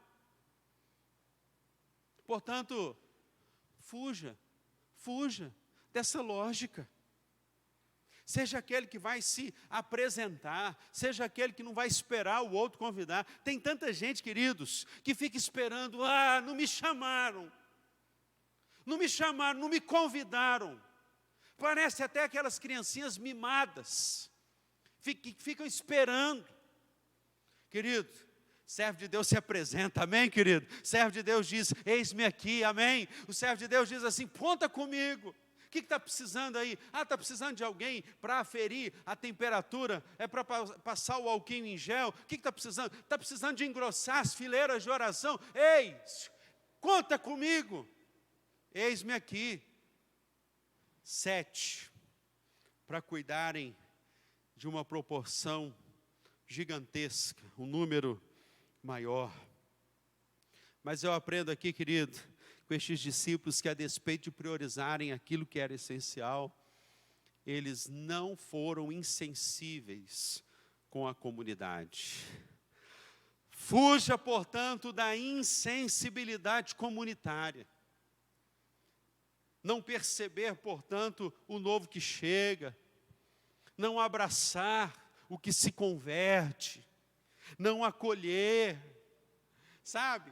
Portanto, fuja dessa lógica. Seja aquele que vai se apresentar, seja aquele que não vai esperar o outro convidar. Tem tanta gente, queridos, que fica esperando, não me chamaram, não me convidaram. Parece até aquelas criancinhas mimadas, que ficam esperando. Querido, servo de Deus se apresenta, amém, querido? Servo de Deus diz, eis-me aqui, amém? O servo de Deus diz assim, conta comigo. O que está precisando aí? Está precisando de alguém para aferir a temperatura? É para passar o alquinho em gel? O que está precisando? Está precisando de engrossar as fileiras de oração? Ei, conta comigo. Eis-me aqui. 7, para cuidarem de uma proporção gigantesca, um número maior. Mas eu aprendo aqui, querido, com estes discípulos, que a despeito de priorizarem aquilo que era essencial, eles não foram insensíveis com a comunidade. Fuja, portanto, da insensibilidade comunitária. Não perceber, portanto, o novo que chega. Não abraçar o que se converte. Não acolher. Sabe?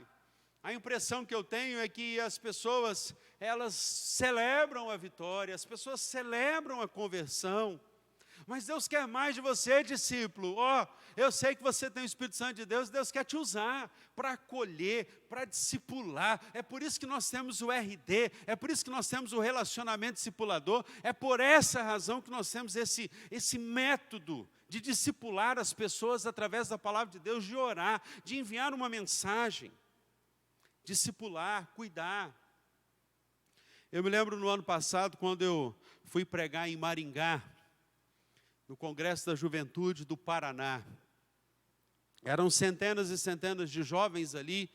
A impressão que eu tenho é que as pessoas, elas celebram a vitória, as pessoas celebram a conversão, mas Deus quer mais de você, discípulo. Eu sei que você tem o Espírito Santo de Deus, Deus quer te usar para acolher, para discipular. É por isso que nós temos o RD, é por isso que nós temos o relacionamento discipulador, é por essa razão que nós temos esse método de discipular as pessoas através da palavra de Deus, de orar, de enviar uma mensagem. Discipular, cuidar. Eu me lembro no ano passado, quando eu fui pregar em Maringá, no Congresso da Juventude do Paraná. Eram centenas e centenas de jovens ali.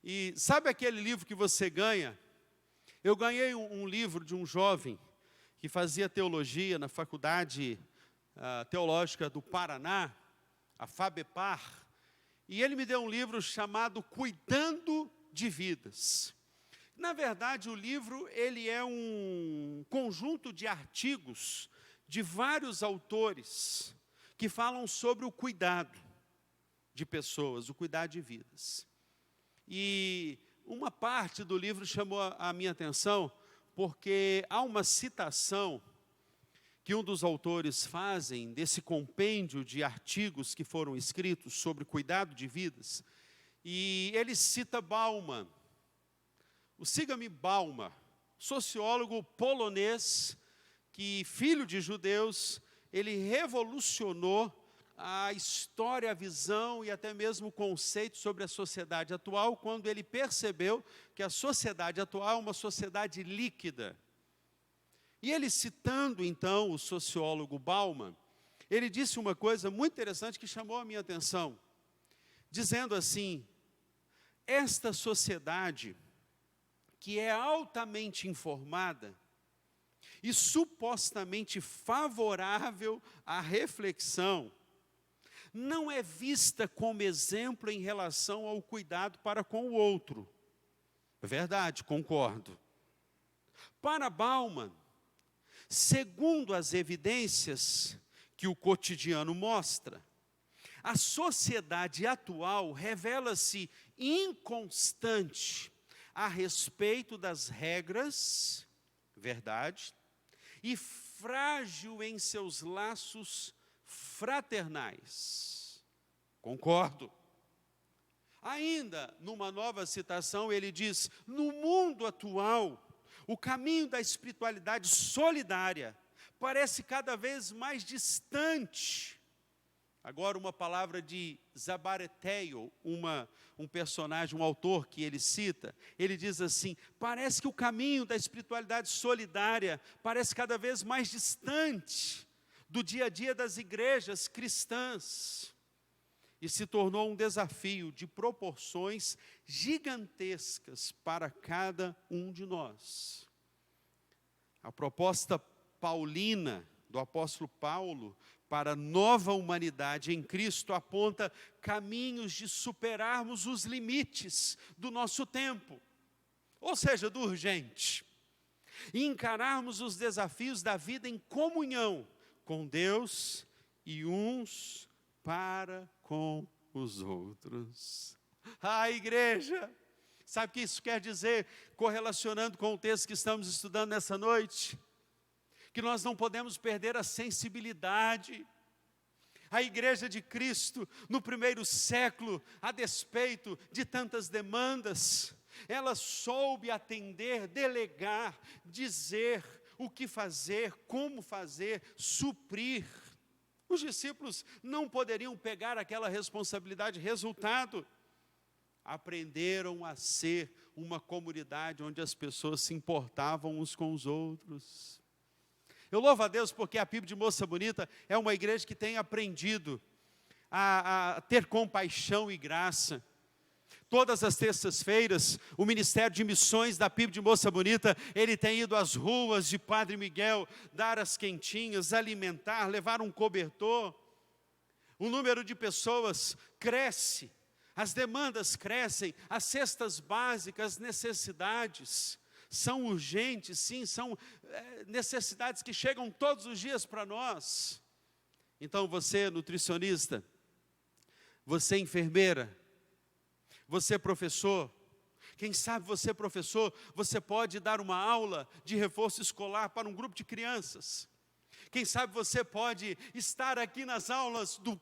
E sabe aquele livro que você ganha? Eu ganhei um livro de um jovem que fazia teologia na Faculdade Teológica do Paraná, a FABEPAR. E ele me deu um livro chamado Cuidando de Vidas. Na verdade, o livro ele é um conjunto de artigos de vários autores que falam sobre o cuidado de pessoas, o cuidado de vidas. E uma parte do livro chamou a minha atenção, porque há uma citação que um dos autores fazem desse compêndio de artigos que foram escritos sobre cuidado de vidas. E ele cita Bauman, o Zygmunt Bauman, sociólogo polonês, que, filho de judeus, ele revolucionou a história, a visão e até mesmo o conceito sobre a sociedade atual, quando ele percebeu que a sociedade atual é uma sociedade líquida. E ele, citando então o sociólogo Bauman, ele disse uma coisa muito interessante que chamou a minha atenção, dizendo assim: esta sociedade, que é altamente informada e supostamente favorável à reflexão, não é vista como exemplo em relação ao cuidado para com o outro. É verdade, concordo. Para Bauman, segundo as evidências que o cotidiano mostra, a sociedade atual revela-se inconstante a respeito das regras, verdade, e frágil em seus laços fraternais. Concordo. Ainda, numa nova citação, ele diz: no mundo atual, o caminho da espiritualidade solidária parece cada vez mais distante. Agora, uma palavra de Zabareteio, um personagem, um autor que ele cita, ele diz assim: parece que o caminho da espiritualidade solidária parece cada vez mais distante do dia a dia das igrejas cristãs. E se tornou um desafio de proporções gigantescas para cada um de nós. A proposta paulina do apóstolo Paulo para a nova humanidade em Cristo aponta caminhos de superarmos os limites do nosso tempo, ou seja, do urgente, e encararmos os desafios da vida em comunhão com Deus e uns para com os outros. Igreja, sabe o que isso quer dizer, correlacionando com o texto que estamos estudando nessa noite? Que nós não podemos perder a sensibilidade. A igreja de Cristo, no primeiro século, a despeito de tantas demandas, ela soube atender, delegar, dizer o que fazer, como fazer, suprir. Os discípulos não poderiam pegar aquela responsabilidade, resultado, aprenderam a ser uma comunidade onde as pessoas se importavam uns com os outros. Eu louvo a Deus porque a PIB de Moça Bonita é uma igreja que tem aprendido a ter compaixão e graça. Todas as terças-feiras, o Ministério de Missões da PIB de Moça Bonita, ele tem ido às ruas de Padre Miguel, dar as quentinhas, alimentar, levar um cobertor. O número de pessoas cresce, as demandas crescem, as cestas básicas, as necessidades são urgentes, sim, são necessidades que chegam todos os dias para nós. Então você, nutricionista, você, enfermeira, você, professor, quem sabe você, professor, você pode dar uma aula de reforço escolar para um grupo de crianças. Quem sabe você pode estar aqui nas aulas do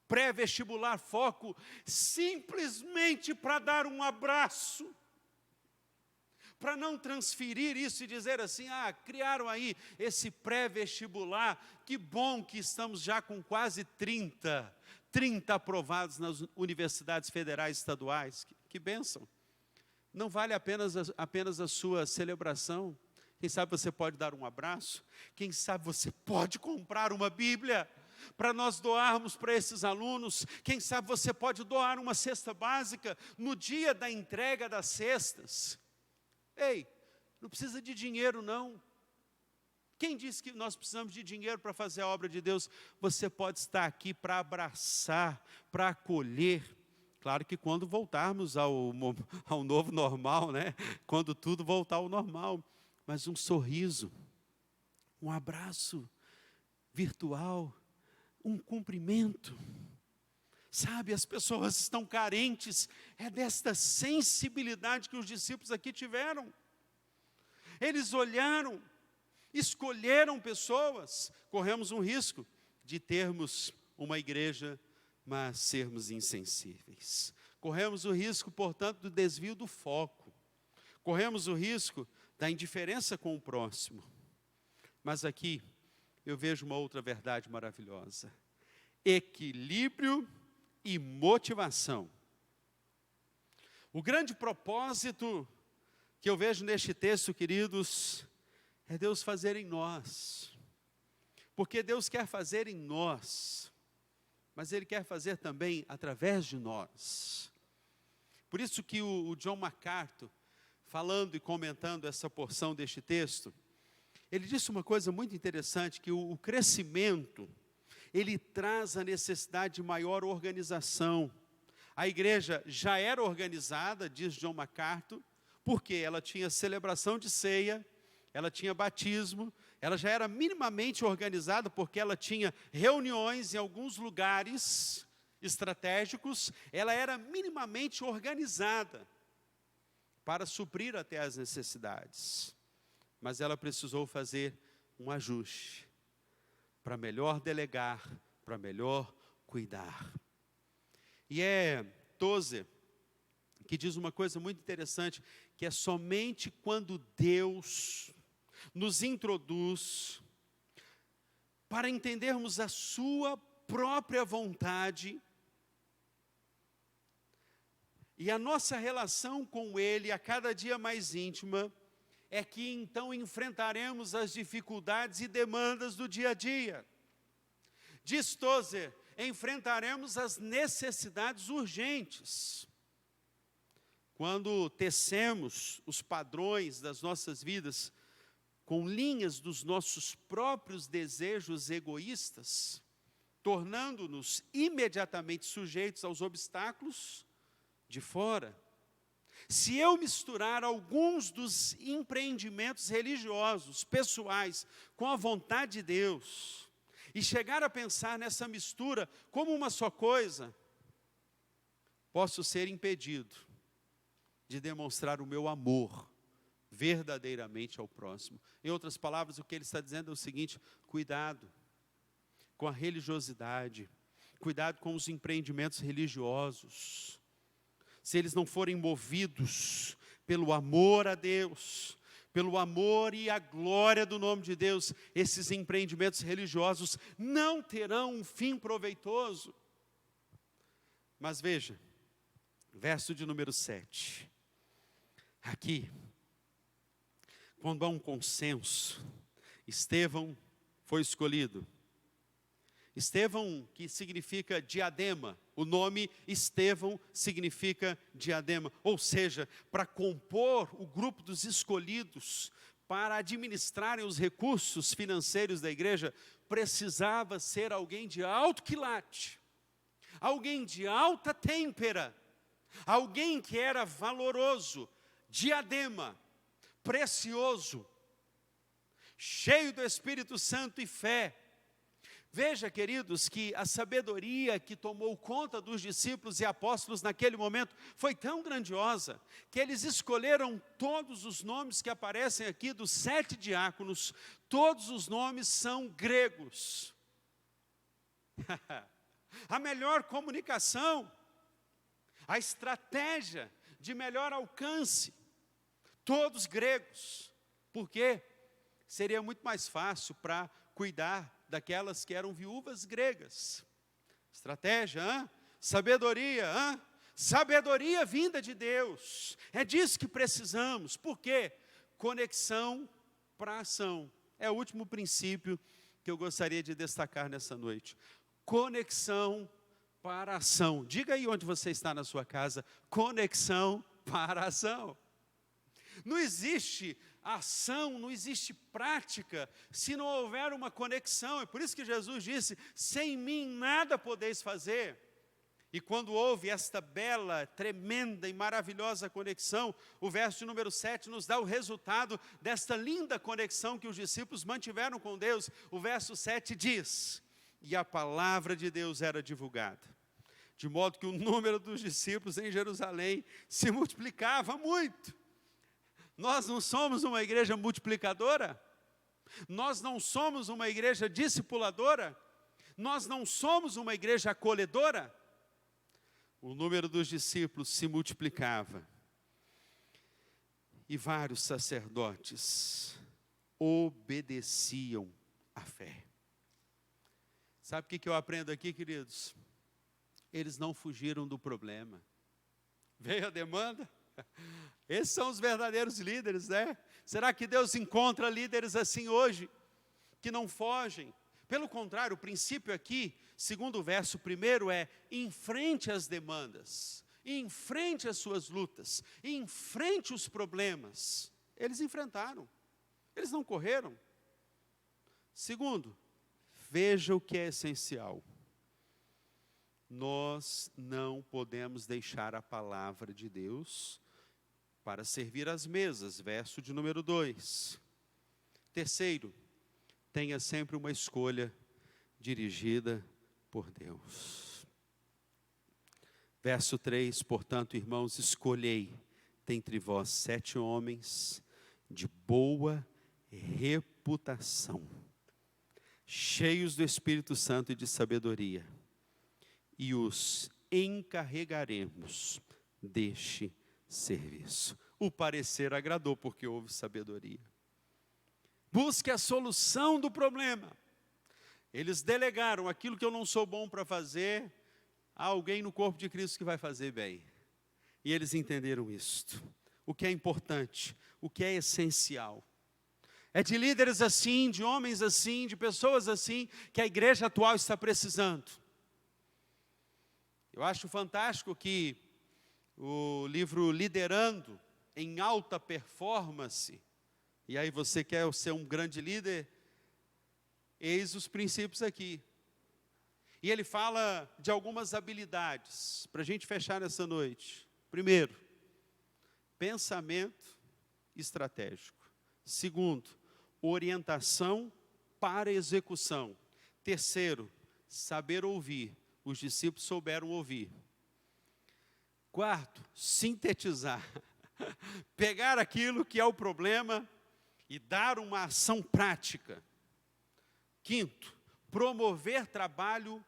pré-vestibular Foco, simplesmente para dar um abraço, para não transferir isso e dizer assim, criaram aí esse pré-vestibular, que bom que estamos já com quase 30 aprovados nas universidades federais e estaduais, que bênção. Não vale apenas a sua celebração, quem sabe você pode dar um abraço, quem sabe você pode comprar uma Bíblia, para nós doarmos para esses alunos, quem sabe você pode doar uma cesta básica, no dia da entrega das cestas. Ei, não precisa de dinheiro não. Quem disse que nós precisamos de dinheiro para fazer a obra de Deus? Você pode estar aqui para abraçar, para acolher. Claro que quando voltarmos ao novo normal, né? Quando tudo voltar ao normal. Mas um sorriso, um abraço virtual, um cumprimento. Sabe, as pessoas estão carentes, é desta sensibilidade que os discípulos aqui tiveram. Eles olharam, escolheram pessoas, corremos um risco de termos uma igreja, mas sermos insensíveis. Corremos o risco, portanto, do desvio do foco. Corremos o risco da indiferença com o próximo. Mas aqui eu vejo uma outra verdade maravilhosa. Equilíbrio e motivação. O grande propósito que eu vejo neste texto, queridos, é Deus fazer em nós. Porque Deus quer fazer em nós, mas Ele quer fazer também através de nós. Por isso que o John MacArthur, falando e comentando essa porção deste texto, ele disse uma coisa muito interessante, que o crescimento, ele traz a necessidade de maior organização. A igreja já era organizada, diz John MacArthur, porque ela tinha celebração de ceia, ela tinha batismo, ela já era minimamente organizada, porque ela tinha reuniões em alguns lugares estratégicos, ela era minimamente organizada para suprir até as necessidades. Mas ela precisou fazer um ajuste, para melhor delegar, para melhor cuidar. E é Tozer que diz uma coisa muito interessante, que é somente quando Deus nos introduz para entendermos a sua própria vontade e a nossa relação com Ele a cada dia mais íntima, é que então enfrentaremos as dificuldades e demandas do dia a dia. Diz Tozer, enfrentaremos as necessidades urgentes. Quando tecemos os padrões das nossas vidas, com linhas dos nossos próprios desejos egoístas, tornando-nos imediatamente sujeitos aos obstáculos de fora. Se eu misturar alguns dos empreendimentos religiosos, pessoais, com a vontade de Deus, e chegar a pensar nessa mistura como uma só coisa, posso ser impedido de demonstrar o meu amor verdadeiramente ao próximo. Em outras palavras, o que ele está dizendo é o seguinte: cuidado com a religiosidade, cuidado com os empreendimentos religiosos. Se eles não forem movidos pelo amor a Deus, pelo amor e a glória do nome de Deus, esses empreendimentos religiosos não terão um fim proveitoso. Mas veja, verso de número 7. Aqui, quando há um consenso, Estevão foi escolhido. Estevão, que significa diadema, o nome Estevão significa diadema, ou seja, para compor o grupo dos escolhidos, para administrarem os recursos financeiros da igreja, precisava ser alguém de alto quilate, alguém de alta têmpera, alguém que era valoroso, diadema, precioso, cheio do Espírito Santo e fé. Veja, queridos, que a sabedoria que tomou conta dos discípulos e apóstolos naquele momento foi tão grandiosa, que eles escolheram todos os nomes que aparecem aqui dos 7 diáconos, todos os nomes são gregos. A melhor comunicação, a estratégia de melhor alcance, todos gregos. Por quê? Seria muito mais fácil para cuidar daquelas que eram viúvas gregas. Estratégia, sabedoria, sabedoria vinda de Deus. É disso que precisamos. Por quê? Conexão para ação. É o último princípio que eu gostaria de destacar nessa noite. Conexão para ação. Diga aí onde você está na sua casa. Conexão para ação. Não existe ação, não existe prática, se não houver uma conexão. É por isso que Jesus disse: sem mim nada podeis fazer. E quando houve esta bela, tremenda e maravilhosa conexão, o verso de número 7 nos dá o resultado desta linda conexão que os discípulos mantiveram com Deus. O verso 7 diz: e a palavra de Deus era divulgada, de modo que o número dos discípulos em Jerusalém se multiplicava muito. Nós não somos uma igreja multiplicadora? Nós não somos uma igreja discipuladora? Nós não somos uma igreja acolhedora? O número dos discípulos se multiplicava. E vários sacerdotes obedeciam à fé. Sabe o que eu aprendo aqui, queridos? Eles não fugiram do problema. Veio a demanda? Esses são os verdadeiros líderes, né? Será que Deus encontra líderes assim hoje, que não fogem? Pelo contrário, o princípio aqui, segundo o verso primeiro, é: enfrente as demandas, enfrente as suas lutas, enfrente os problemas. Eles enfrentaram, eles não correram. Segundo, veja o que é essencial. Nós não podemos deixar a palavra de Deus para servir às mesas, verso de número 2. Terceiro, tenha sempre uma escolha dirigida por Deus. Verso 3, portanto, irmãos, escolhei dentre vós 7 homens de boa reputação, cheios do Espírito Santo e de sabedoria, e os encarregaremos deste serviço. O parecer agradou, porque houve sabedoria. Busque a solução do problema. Eles delegaram aquilo que eu não sou bom para fazer a alguém no corpo de Cristo que vai fazer bem. E eles entenderam isto. O que é importante, o que é essencial. É de líderes assim, de homens assim, de pessoas assim, que a igreja atual está precisando. Eu acho fantástico que o livro Liderando em Alta Performance, E aí você quer ser um grande líder? Eis os princípios aqui. E ele fala de algumas habilidades, para a gente fechar nessa noite. Primeiro, pensamento estratégico. Segundo, orientação para execução. Terceiro, saber ouvir. Os discípulos souberam ouvir. Quarto, sintetizar. Pegar aquilo que é o problema e dar uma ação prática. Quinto, promover trabalho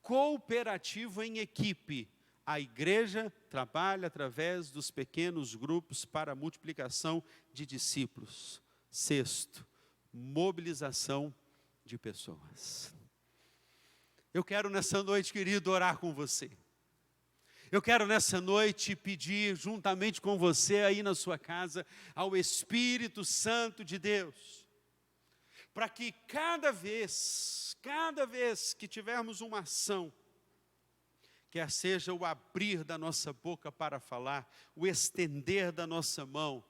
cooperativo em equipe. A igreja trabalha através dos pequenos grupos para a multiplicação de discípulos. Sexto, mobilização de pessoas. Eu quero nessa noite, querido, orar com você. Eu quero nessa noite pedir juntamente com você aí na sua casa ao Espírito Santo de Deus, para que cada vez que tivermos uma ação, quer seja o abrir da nossa boca para falar, o estender da nossa mão,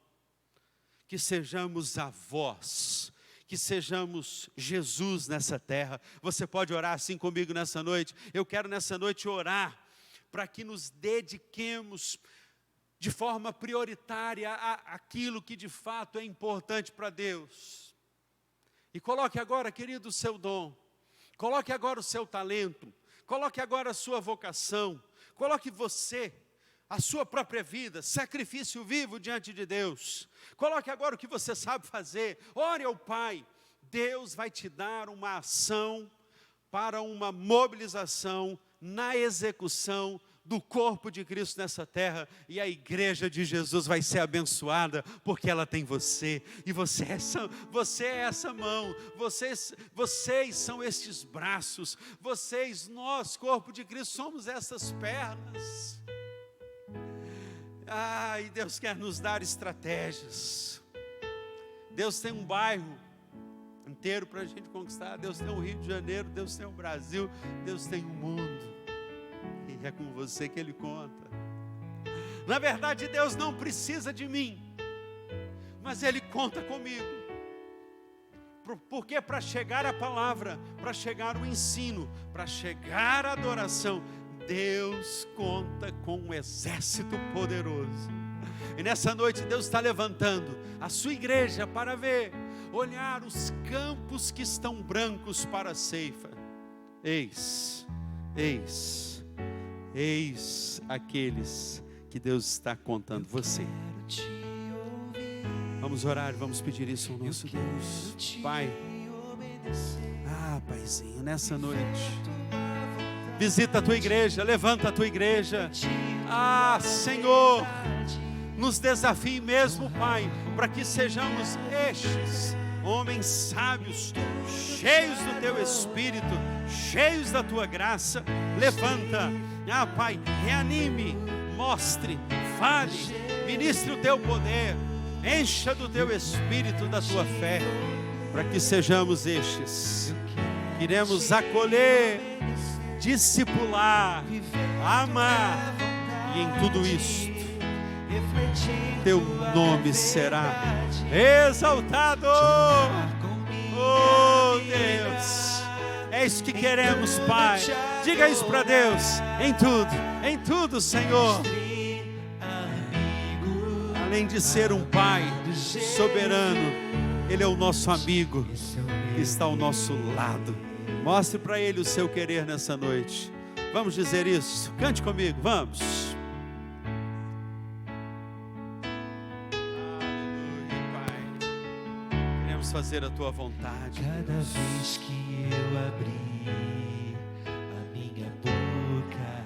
que sejamos a voz, que sejamos Jesus nessa terra. Você pode orar assim comigo nessa noite? Eu quero nessa noite orar para que nos dediquemos de forma prioritária àquilo que de fato é importante para Deus. E coloque agora, querido, o seu dom, coloque agora o seu talento, coloque agora a sua vocação, coloque você, a sua própria vida, sacrifício vivo diante de Deus. Coloque agora o que você sabe fazer, ore ao Pai. Deus vai te dar uma ação para uma mobilização na execução do corpo de Cristo nessa terra, e a igreja de Jesus vai ser abençoada, porque ela tem você, e você é essa mão, vocês são estes braços, nós, corpo de Cristo, somos essas pernas. E Deus quer nos dar estratégias. Deus tem um bairro inteiro para a gente conquistar, Deus tem o Rio de Janeiro, Deus tem o Brasil, Deus tem o mundo. E é com você que Ele conta. Na verdade, Deus não precisa de mim, mas Ele conta comigo. Porque para chegar a palavra, para chegar o ensino, para chegar a adoração, Deus conta com um exército poderoso. E nessa noite Deus está levantando a sua igreja para olhar os campos que estão brancos para a ceifa. Eis aqueles que Deus está contando, você. Vamos orar, vamos pedir isso ao nosso Deus. Pai, Paizinho, nessa noite, visita a tua igreja, levanta a tua igreja. Senhor, nos desafie mesmo, Pai, para que sejamos estes homens sábios, cheios do teu Espírito, cheios da tua graça. Levanta, Pai, reanime, mostre, fale, ministre o teu poder, encha do teu Espírito, da tua fé, para que sejamos estes. Queremos acolher, discipular, amar, e em tudo isto teu nome será exaltado. Oh Deus, é isso que queremos, Pai. Diga isso para Deus, em tudo, Senhor. Além de ser um Pai soberano, Ele é o nosso amigo, que está ao nosso lado. Mostre para Ele o seu querer nessa noite. Vamos dizer isso, cante comigo, vamos. Fazer a tua vontade. Cada vez que eu abrir a minha boca,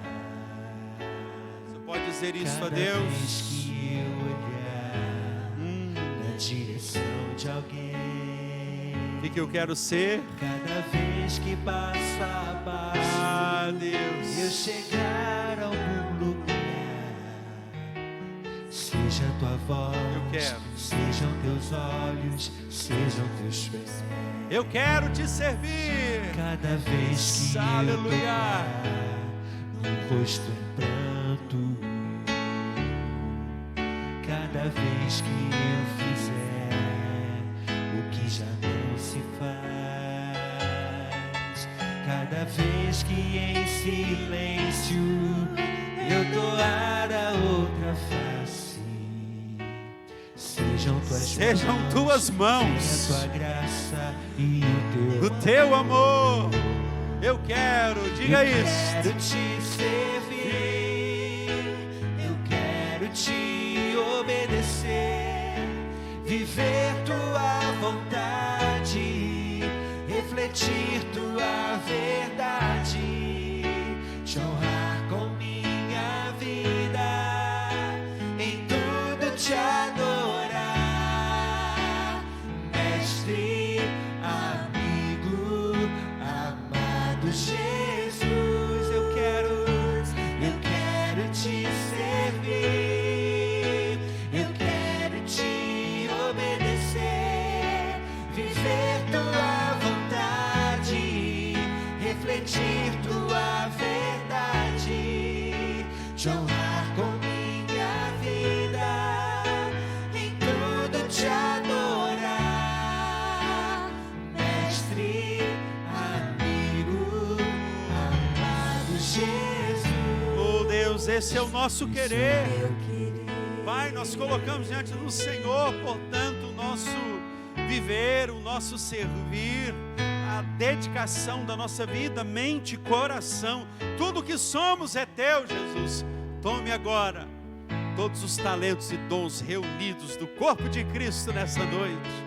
você pode dizer isso a Deus. Cada vez que eu olhar na direção de alguém, o que eu quero ser? Cada vez que passo abaixo, Deus, eu chegar a algum lugar, seja a tua voz, eu quero. Sejam teus olhos, sejam teus pés. Eu quero te servir. Cada vez que aleluia, eu tocar no rosto em pranto, cada vez que eu fizer que já não se faz. Cada vez que em silêncio eu doar a outra face, sejam tuas mãos, a tua graça e o teu amor. Eu quero, diga eu isso. quero te servir, eu quero te obedecer, viver tua vontade, refletir tua verdade, te honrar com minha vida, em tudo te adorar, mestre, amigo, amado Jesus, eu quero te servir, eu quero te obedecer, viver tua vontade, refletir tua verdade, te honrar com minha vida, em tudo te adorar, mestre, amigo, amado Jesus. Oh Deus, esse é o nosso querer. Pai, nós colocamos diante do Senhor, portanto, o nosso viver, o nosso servir, a dedicação da nossa vida, mente, coração, tudo que somos é teu, Jesus. Tome agora todos os talentos e dons reunidos do corpo de Cristo nessa noite,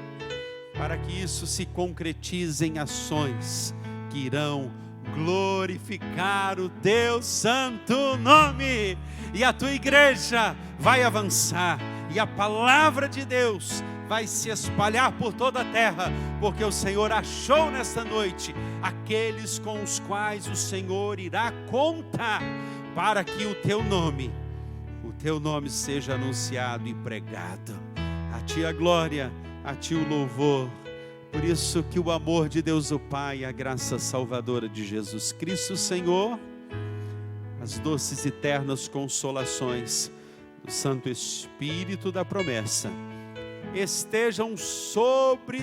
para que isso se concretize em ações que irão glorificar o teu santo nome, e a tua igreja vai avançar, e a palavra de Deus vai se espalhar por toda a terra, porque o Senhor achou nesta noite aqueles com os quais o Senhor irá contar, para que o teu nome seja anunciado e pregado. A ti a glória, a ti o louvor. Por isso que o amor de Deus o Pai, a graça salvadora de Jesus Cristo Senhor, as doces e eternas consolações do Santo Espírito da promessa, estejam sobre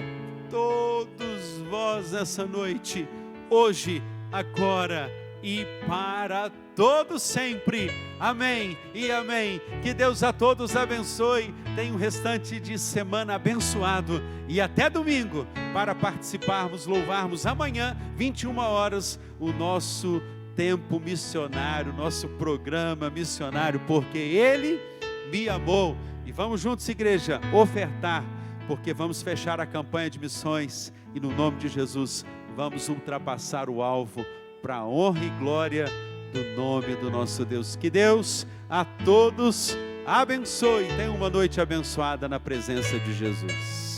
todos vós essa noite, hoje, agora e para todos sempre. Amém e amém. Que Deus a todos abençoe. Tenha um restante de semana abençoado e até domingo para participarmos, louvarmos amanhã 21 horas o nosso tempo missionário, nosso programa missionário, porque Ele me amou. E vamos juntos, igreja, ofertar, porque vamos fechar a campanha de missões e no nome de Jesus vamos ultrapassar o alvo para a honra e glória do nome do nosso Deus. Que Deus a todos abençoe. Tenha uma noite abençoada na presença de Jesus.